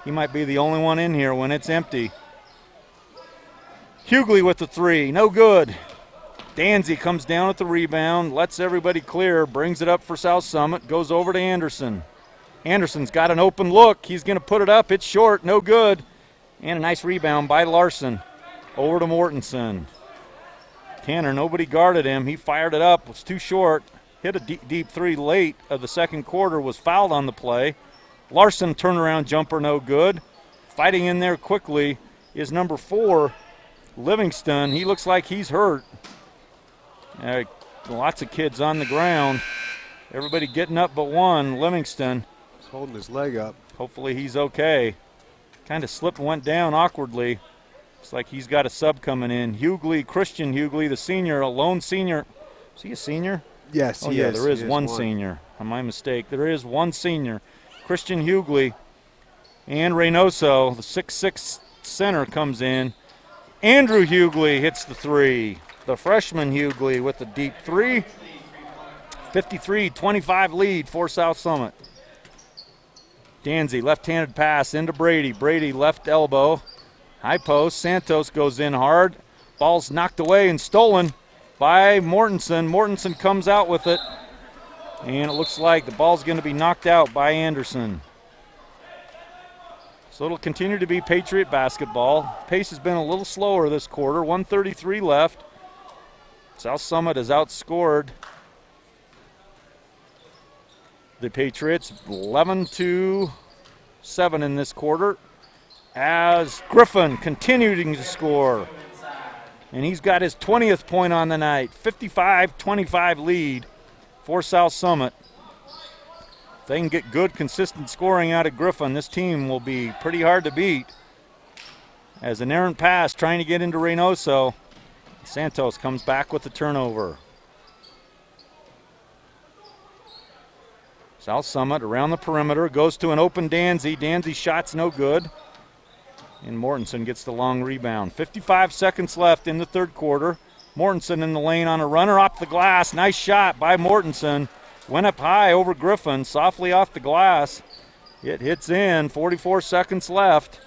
He might be the only one in here when it's empty. Hughley with the three, no good. Danzy comes down with the rebound, lets everybody clear, brings it up for South Summit, goes over to Anderson. Anderson's got an open look. He's going to put it up. It's short, no good. And a nice rebound by Larson. Over to Mortensen. Tanner, nobody guarded him. He fired it up. Was too short. Hit a deep three late of the second quarter. Was fouled on the play. Larson turnaround jumper, no good. Fighting in there quickly is number 4, Livingston. He looks like he's hurt. Lots of kids on the ground. Everybody getting up but one. Livingston. He's holding his leg up. Hopefully he's okay. Kind of slipped and went down awkwardly. Looks like he's got a sub coming in. Hughley, Christian Hughley, the senior, a lone senior. Is he a senior? Yes, he is. Yeah, there is one senior. My mistake. There is one senior. Christian Hughley and Reynoso, the 6'6" center, comes in. Andrew Hughley hits the three. The freshman Hughley with the deep three. 53-25 lead for South Summit. Danzy, left-handed pass into Brady. Brady left elbow. High post. Santos goes in hard. Ball's knocked away and stolen by Mortensen. Mortensen comes out with it. And it looks like the ball's going to be knocked out by Anderson. So it'll continue to be Patriot basketball. Pace has been a little slower this quarter. 1:33 left. South Summit has outscored the Patriots 11-7 in this quarter as Griffin continuing to score. And he's got his 20th point on the night. 55-25 lead for South Summit. If they can get good, consistent scoring out of Griffin, this team will be pretty hard to beat. As an errant pass trying to get into Reynoso. Santos comes back with the turnover. South Summit around the perimeter, goes to an open Danzy. Danzy shot's no good. And Mortensen gets the long rebound. 55 seconds left in the third quarter. Mortensen in the lane on a runner off the glass. Nice shot by Mortensen. Went up high over Griffin, softly off the glass. It hits in, 44 seconds left.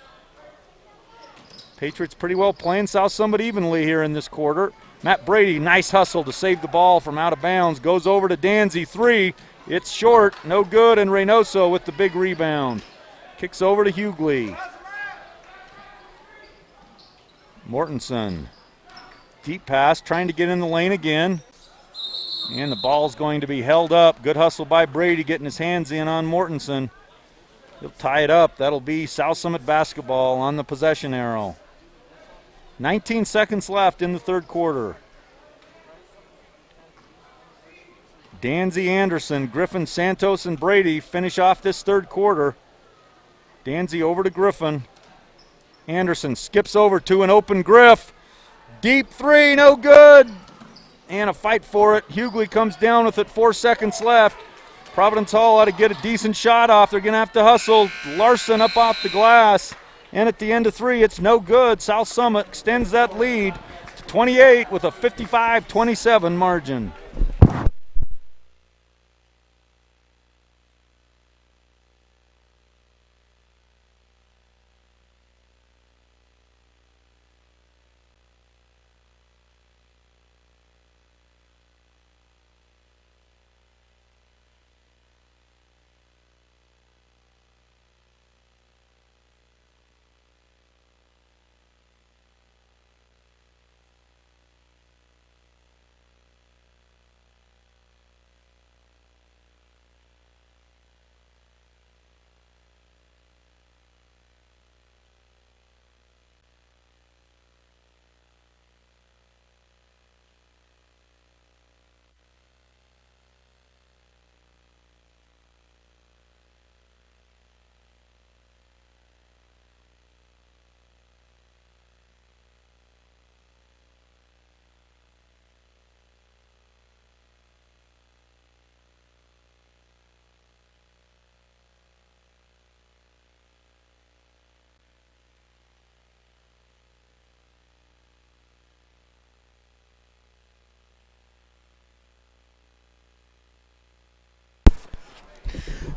Patriots pretty well playing South Summit evenly here in this quarter. Matt Brady, nice hustle to save the ball from out of bounds. Goes over to Danzy, three. It's short, no good, and Reynoso with the big rebound. Kicks over to Hughley. Mortensen, deep pass, trying to get in the lane again. And the ball's going to be held up. Good hustle by Brady, getting his hands in on Mortensen. He'll tie it up. That'll be South Summit basketball on the possession arrow. 19 seconds left in the third quarter. Danzy, Anderson, Griffin, Santos, and Brady finish off this third quarter. Danzy over to Griffin. Anderson skips over to an open Griff. Deep three, no good. And a fight for it. Hughley comes down with it, 4 seconds left. Providence Hall ought to get a decent shot off. They're going to have to hustle. Larson up off the glass. And at the end of three, it's no good. South Summit extends that lead to 28 with a 55-27 margin.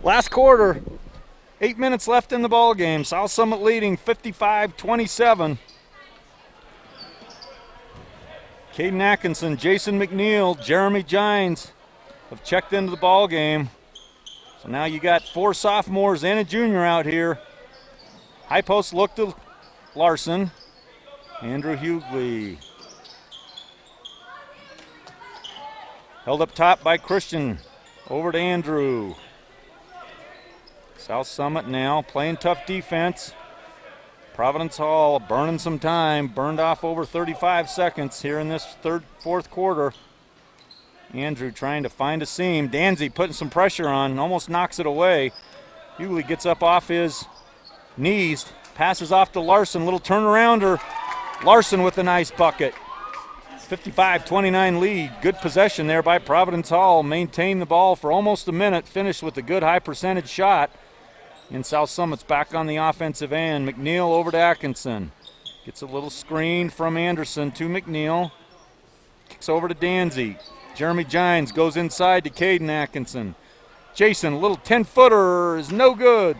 Last quarter, 8 minutes left in the ball game. South Summit leading 55-27. Caden Atkinson, Jason McNeil, Jeremy Gines have checked into the ball game. So now you got 4 sophomores and a junior out here. High post look to Larson. Andrew Hughley. Held up top by Christian. Over to Andrew. South Summit now playing tough defense. Providence Hall burning some time. Burned off over 35 seconds here in this fourth quarter. Andrew trying to find a seam. Danzy putting some pressure on. Almost knocks it away. Hughley gets up off his knees. Passes off to Larson. Little turnarounder. Larson with a nice bucket. 55-29 lead. Good possession there by Providence Hall. Maintained the ball for almost a minute. Finished with a good high percentage shot. And South Summit's back on the offensive end. McNeil over to Atkinson. Gets a little screen from Anderson to McNeil. Kicks over to Danzy. Jeremy Gines goes inside to Caden Atkinson. Jason, a little 10-footer is no good.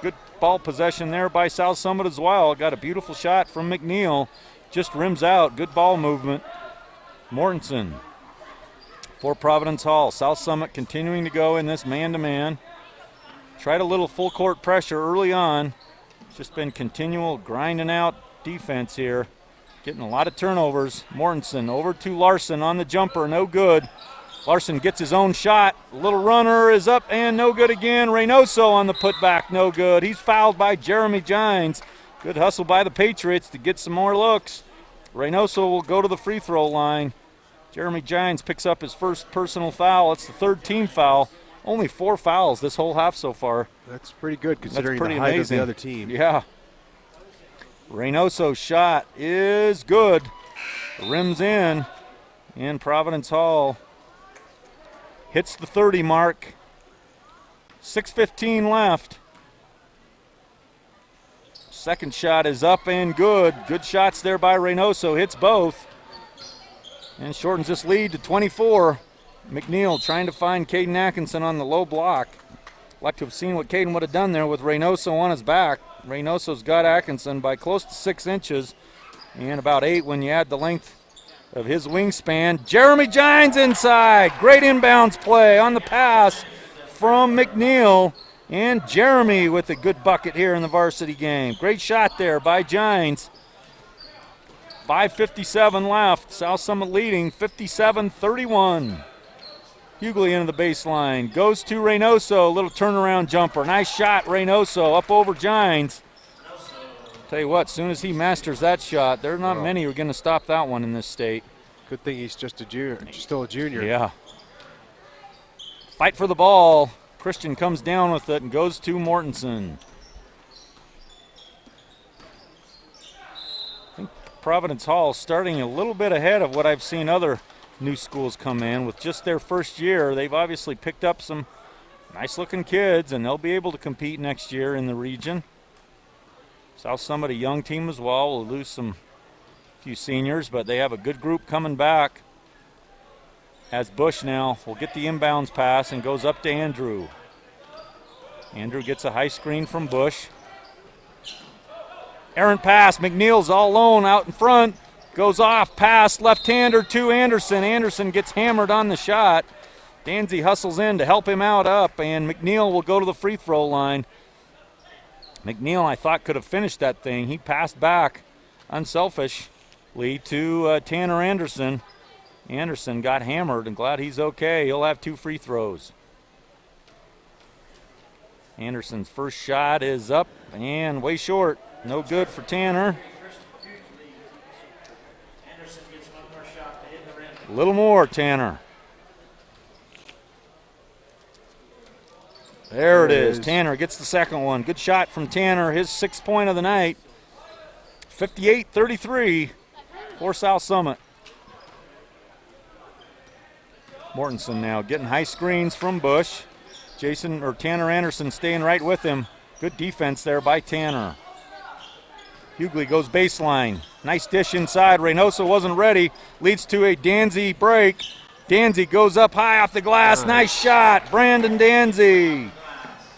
Good ball possession there by South Summit as well. Got a beautiful shot from McNeil. Just rims out. Good ball movement. Mortensen for Providence Hall. South Summit continuing to go in this man-to-man. Tried a little full court pressure early on. It's just been continual grinding out defense here. Getting a lot of turnovers. Mortensen over to Larson on the jumper. No good. Larson gets his own shot. Little runner is up and no good again. Reynoso on the putback. No good. He's fouled by Jeremy Gines. Good hustle by the Patriots to get some more looks. Reynoso will go to the free throw line. Jeremy Gines picks up his first personal foul. It's the third team foul. Only 4 fouls this whole half so far. That's pretty good considering the height of the other team. Yeah. Reynoso's shot is good. Rims in. And Providence Hall hits the 30 mark. 6:15 left. Second shot is up and good. Good shots there by Reynoso. Hits both. And shortens this lead to 24. McNeil trying to find Caden Atkinson on the low block. Like to have seen what Caden would have done there with Reynoso on his back. Reynoso's got Atkinson by close to 6 inches and about 8 when you add the length of his wingspan. Jeremy Gines inside. Great inbounds play on the pass from McNeil. And Jeremy with a good bucket here in the varsity game. Great shot there by Gines. 5:57 left. South Summit leading 57-31. Hughley into the baseline. Goes to Reynoso. A little turnaround jumper. Nice shot, Reynoso. Up over Gines. Tell you what, as soon as he masters that shot, there are not many who are going to stop that one in this state. Good thing he's just a junior, still a junior. Yeah. Fight for the ball. Christian comes down with it and goes to Mortensen. I think Providence Hall starting a little bit ahead of what I've seen other new schools come in with just their first year. They've obviously picked up some nice looking kids and they'll be able to compete next year in the region. South Summit, a young team as well. We'll lose some few seniors, but they have a good group coming back. As Bush now will get the inbounds pass and goes up to Andrew. Andrew gets a high screen from Bush. Errant pass. McNeil's all alone out in front. Goes off. Pass left-hander to Anderson. Anderson gets hammered on the shot. Danzy hustles in to help him out up, and McNeil will go to the free throw line. McNeil, I thought, could have finished that thing. He passed back unselfishly to Tanner Anderson. Anderson got hammered and glad he's okay. He'll have 2 free throws. Anderson's first shot is up and way short. No good for Tanner. A little more, Tanner. There it is. Tanner gets the second one. Good shot from Tanner, his 6th point of the night. 58-33 for South Summit. Mortensen now getting high screens from Bush. Tanner Anderson staying right with him. Good defense there by Tanner. Hughley goes baseline. Nice dish inside. Reynoso wasn't ready. Leads to a Danzy break. Danzy goes up high off the glass. Nice shot. Brandon Danzy.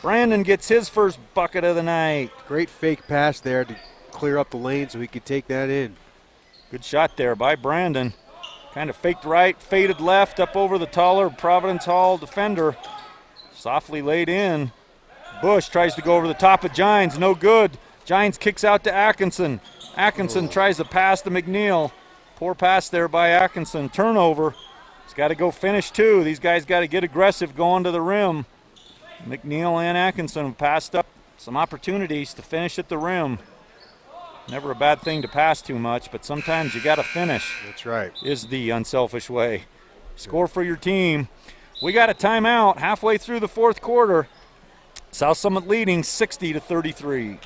Brandon gets his first bucket of the night. Great fake pass there to clear up the lane so he could take that in. Good shot there by Brandon. Kind of faked right, faded left, up over the taller Providence Hall defender. Softly laid in. Bush tries to go over the top of Gines. No good. Gines kicks out to Atkinson. Atkinson tries to pass to McNeil. Poor pass there by Atkinson. Turnover. He's got to go finish too. These guys got to get aggressive going to the rim. McNeil and Atkinson have passed up some opportunities to finish at the rim. Never a bad thing to pass too much, but sometimes you got to finish. That's right. Is the unselfish way. Score for your team. We got a timeout halfway through the fourth quarter. South Summit leading 60-33.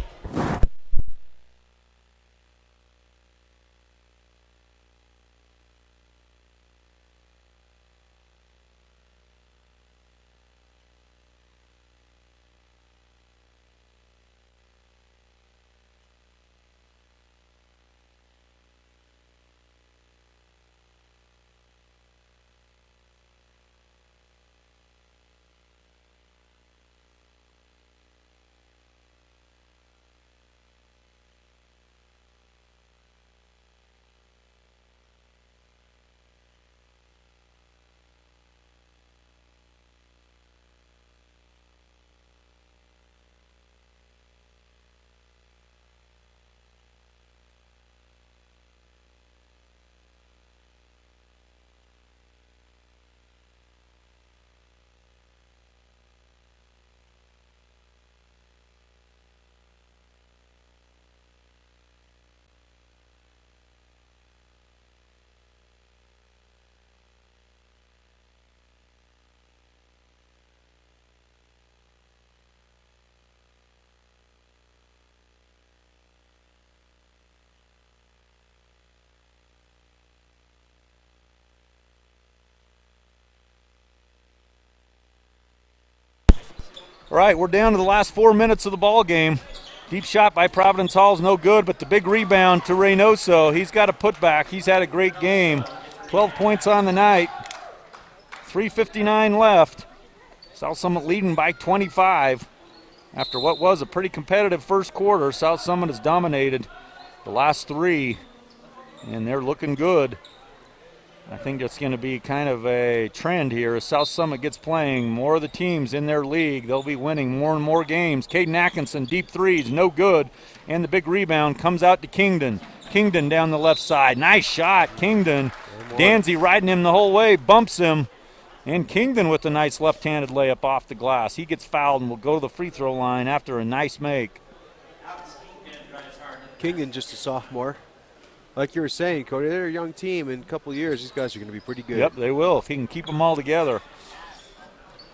All right, we're down to the last 4 minutes of the ball game. Deep shot by Providence Hall is no good, but the big rebound to Reynoso. He's got a putback. He's had a great game. 12 points on the night. 3:59 left. South Summit leading by 25. After what was a pretty competitive first quarter, South Summit has dominated the last three, and they're looking good. I think that's going to be kind of a trend here. As South Summit gets playing, more of the teams in their league, they'll be winning more and more games. Caden Atkinson, deep threes, no good. And the big rebound comes out to Kingdon. Kingdon down the left side. Nice shot, Kingdon. Danzy riding him the whole way, bumps him. And Kingdon with a nice left-handed layup off the glass. He gets fouled and will go to the free throw line after a nice make. Kingdon just a sophomore. Like you were saying, Cody, they're a young team. In a couple of years, these guys are going to be pretty good. Yep, they will if he can keep them all together.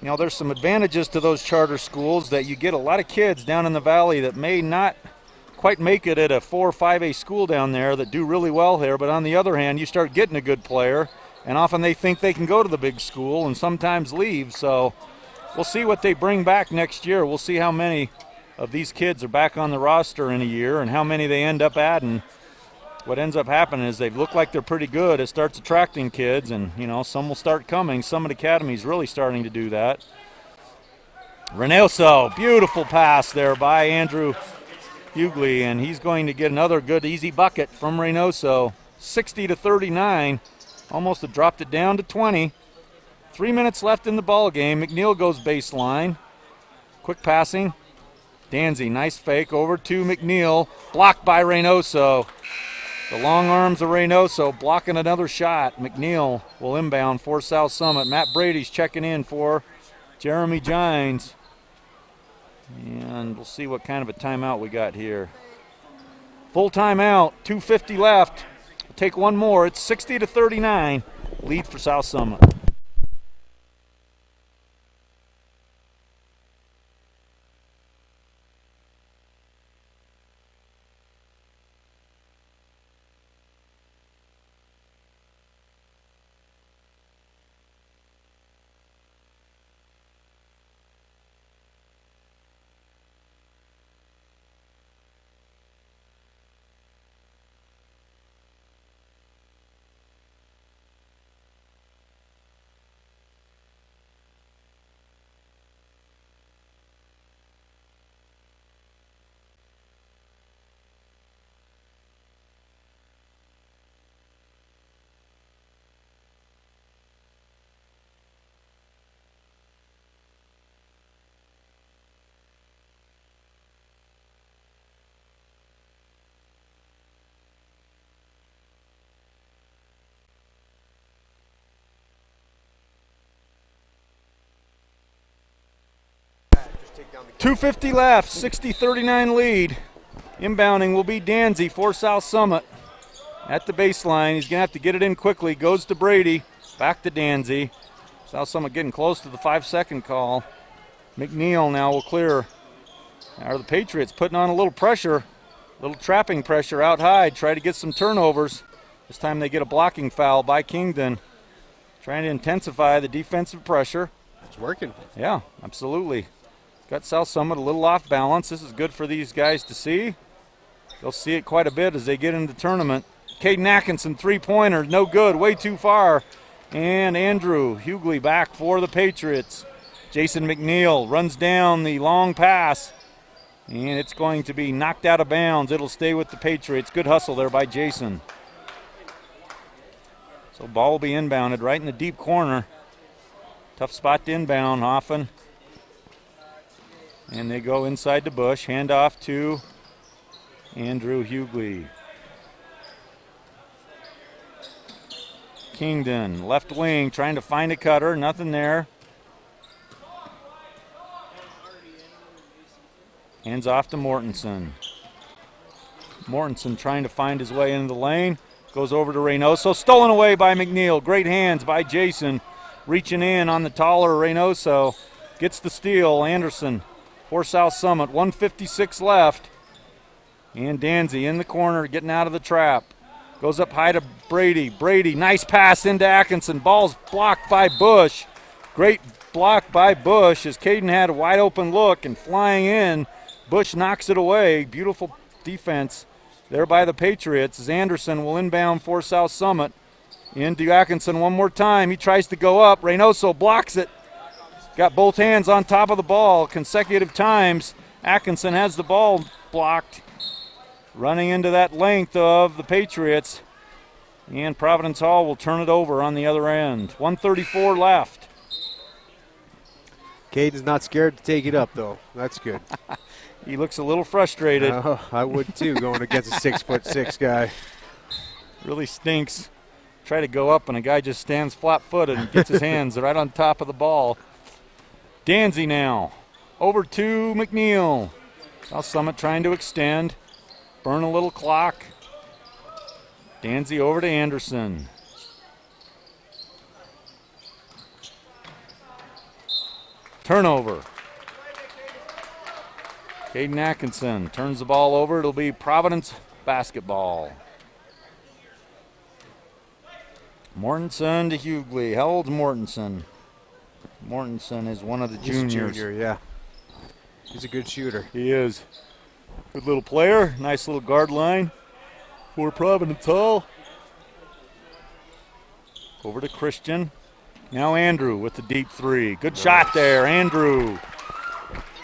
You know, there's some advantages to those charter schools that you get a lot of kids down in the valley that may not quite make it at a 4 or 5A school down there that do really well here. But on the other hand, you start getting a good player, and often they think they can go to the big school and sometimes leave. So we'll see what they bring back next year. We'll see how many of these kids are back on the roster in a year and how many they end up adding. What ends up happening is they look like they're pretty good. It starts attracting kids, and, you know, some will start coming. Summit Academy's really starting to do that. Reynoso, beautiful pass there by Andrew Hughley, and he's going to get another good, easy bucket from Reynoso. 60-39, almost have dropped it down to 20. 3 minutes left in the ball game. McNeil goes baseline. Quick passing. Danzy, nice fake over to McNeil. Blocked by Reynoso. The long arms of Reynoso blocking another shot. McNeil will inbound for South Summit. Matt Brady's checking in for Jeremy Gines. And we'll see what kind of a timeout we got here. Full timeout, 2:50 left. We'll take one more. It's 60-39. Lead for South Summit. take down the 2:50 left, 60-39 lead. Inbounding will be Danzy for South Summit. At the baseline, he's going to have to get it in quickly. Goes to Brady, back to Danzy. South Summit getting close to the 5-second call. McNeil now will clear. Are the Patriots putting on a little pressure, a little trapping pressure out high, try to get some turnovers. This time they get a blocking foul by Kingdon. Trying to intensify the defensive pressure. It's working. Yeah, absolutely. Got South Summit a little off balance. This is good for these guys to see. They'll see it quite a bit as they get into the tournament. Caden Atkinson, three-pointer, no good, way too far. And Andrew Hughley back for the Patriots. Jason McNeil runs down the long pass, and it's going to be knocked out of bounds. It'll stay with the Patriots. Good hustle there by Jason. So ball will be inbounded right in the deep corner. Tough spot to inbound often. And they go inside the bush. Handoff to Andrew Hughley. Kingdon, left wing, trying to find a cutter. Nothing there. Hands off to Mortensen. Mortensen trying to find his way into the lane. Goes over to Reynoso. Stolen away by McNeil. Great hands by Jason. Reaching in on the taller Reynoso. Gets the steal. Anderson for South Summit. 1:56 left. And Danzy in the corner getting out of the trap. Goes up high to Brady. Brady, nice pass into Atkinson. Ball's blocked by Bush. Great block by Bush as Caden had a wide open look and flying in. Bush knocks it away. Beautiful defense there by the Patriots as Anderson will inbound for South Summit. Into Atkinson one more time. He tries to go up. Reynoso blocks it. Got both hands on top of the ball consecutive times. Atkinson has the ball blocked. Running into that length of the Patriots. And Providence Hall will turn it over on the other end. 1:34 left. Caden's not scared to take it up, though. That's good. He looks a little frustrated. I would, too, going against a 6'6" guy. Really stinks. Try to go up, and a guy just stands flat-footed and gets his hands right on top of the ball. Danzy now. Over to McNeil. South Summit trying to extend. Burn a little clock. Danzy over to Anderson. Turnover. Caden Atkinson turns the ball over. It'll be Providence basketball. Mortensen to Hughley. How old's Mortensen? Mortensen is one of the juniors. He's a junior, yeah. He's a good shooter. He is. Good little player. Nice little guard line for Providence Hall. Over to Christian. Now Andrew with the deep three. Good shot there, Andrew.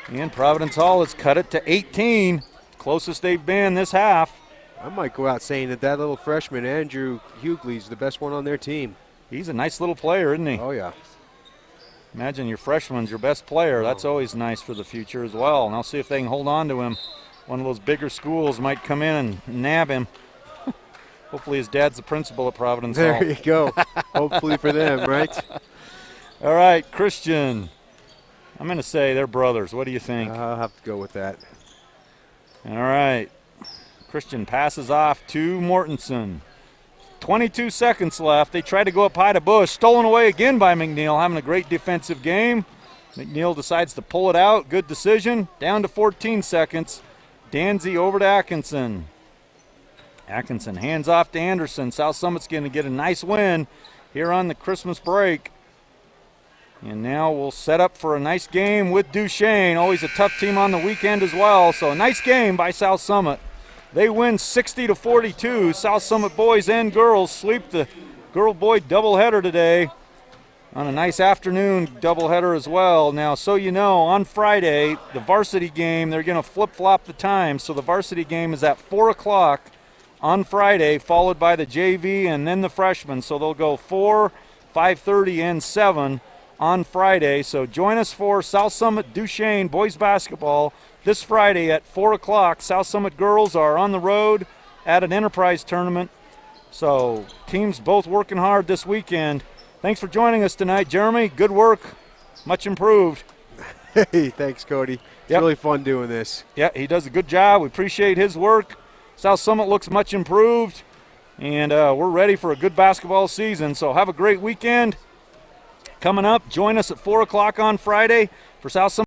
And Providence Hall has cut it to 18. Closest they've been this half. I might go out saying that little freshman, Andrew Hughley, is the best one on their team. He's a nice little player, isn't he? Oh, yeah. Imagine your freshman's your best player. That's always nice for the future as well. And I'll see if they can hold on to him. One of those bigger schools might come in and nab him. Hopefully his dad's the principal at Providence Hall. There you go. Hopefully for them, right? All right, Christian. I'm going to say they're brothers. What do you think? I'll have to go with that. All right. Christian passes off to Mortensen. 22 seconds left. They try to go up high to Bush. Stolen away again by McNeil, having a great defensive game. McNeil decides to pull it out. Good decision. Down to 14 seconds. Danzy over to Atkinson. Atkinson hands off to Anderson. South Summit's going to get a nice win here on the Christmas break. And now we'll set up for a nice game with Duchesne. Always a tough team on the weekend as well. So a nice game by South Summit. They win 60-42. South Summit boys and girls sweep the girl-boy doubleheader today on a nice afternoon doubleheader as well. Now, so you know, on Friday, the varsity game, they're going to flip-flop the time. So the varsity game is at 4 o'clock on Friday, followed by the JV and then the freshmen. So they'll go 4, 5:30, and 7 on Friday. So join us for South Summit Duchesne boys basketball this Friday at 4 o'clock. South Summit girls are on the road at an enterprise tournament. So teams both working hard this weekend. Thanks for joining us tonight, Jeremy. Good work. Much improved. Hey, thanks, Cody. It's Yep. really fun doing this. Yeah, he does a good job. We appreciate his work. South Summit looks much improved, and we're ready for a good basketball season. So have a great weekend. Coming up, join us at 4 o'clock on Friday for South Summit.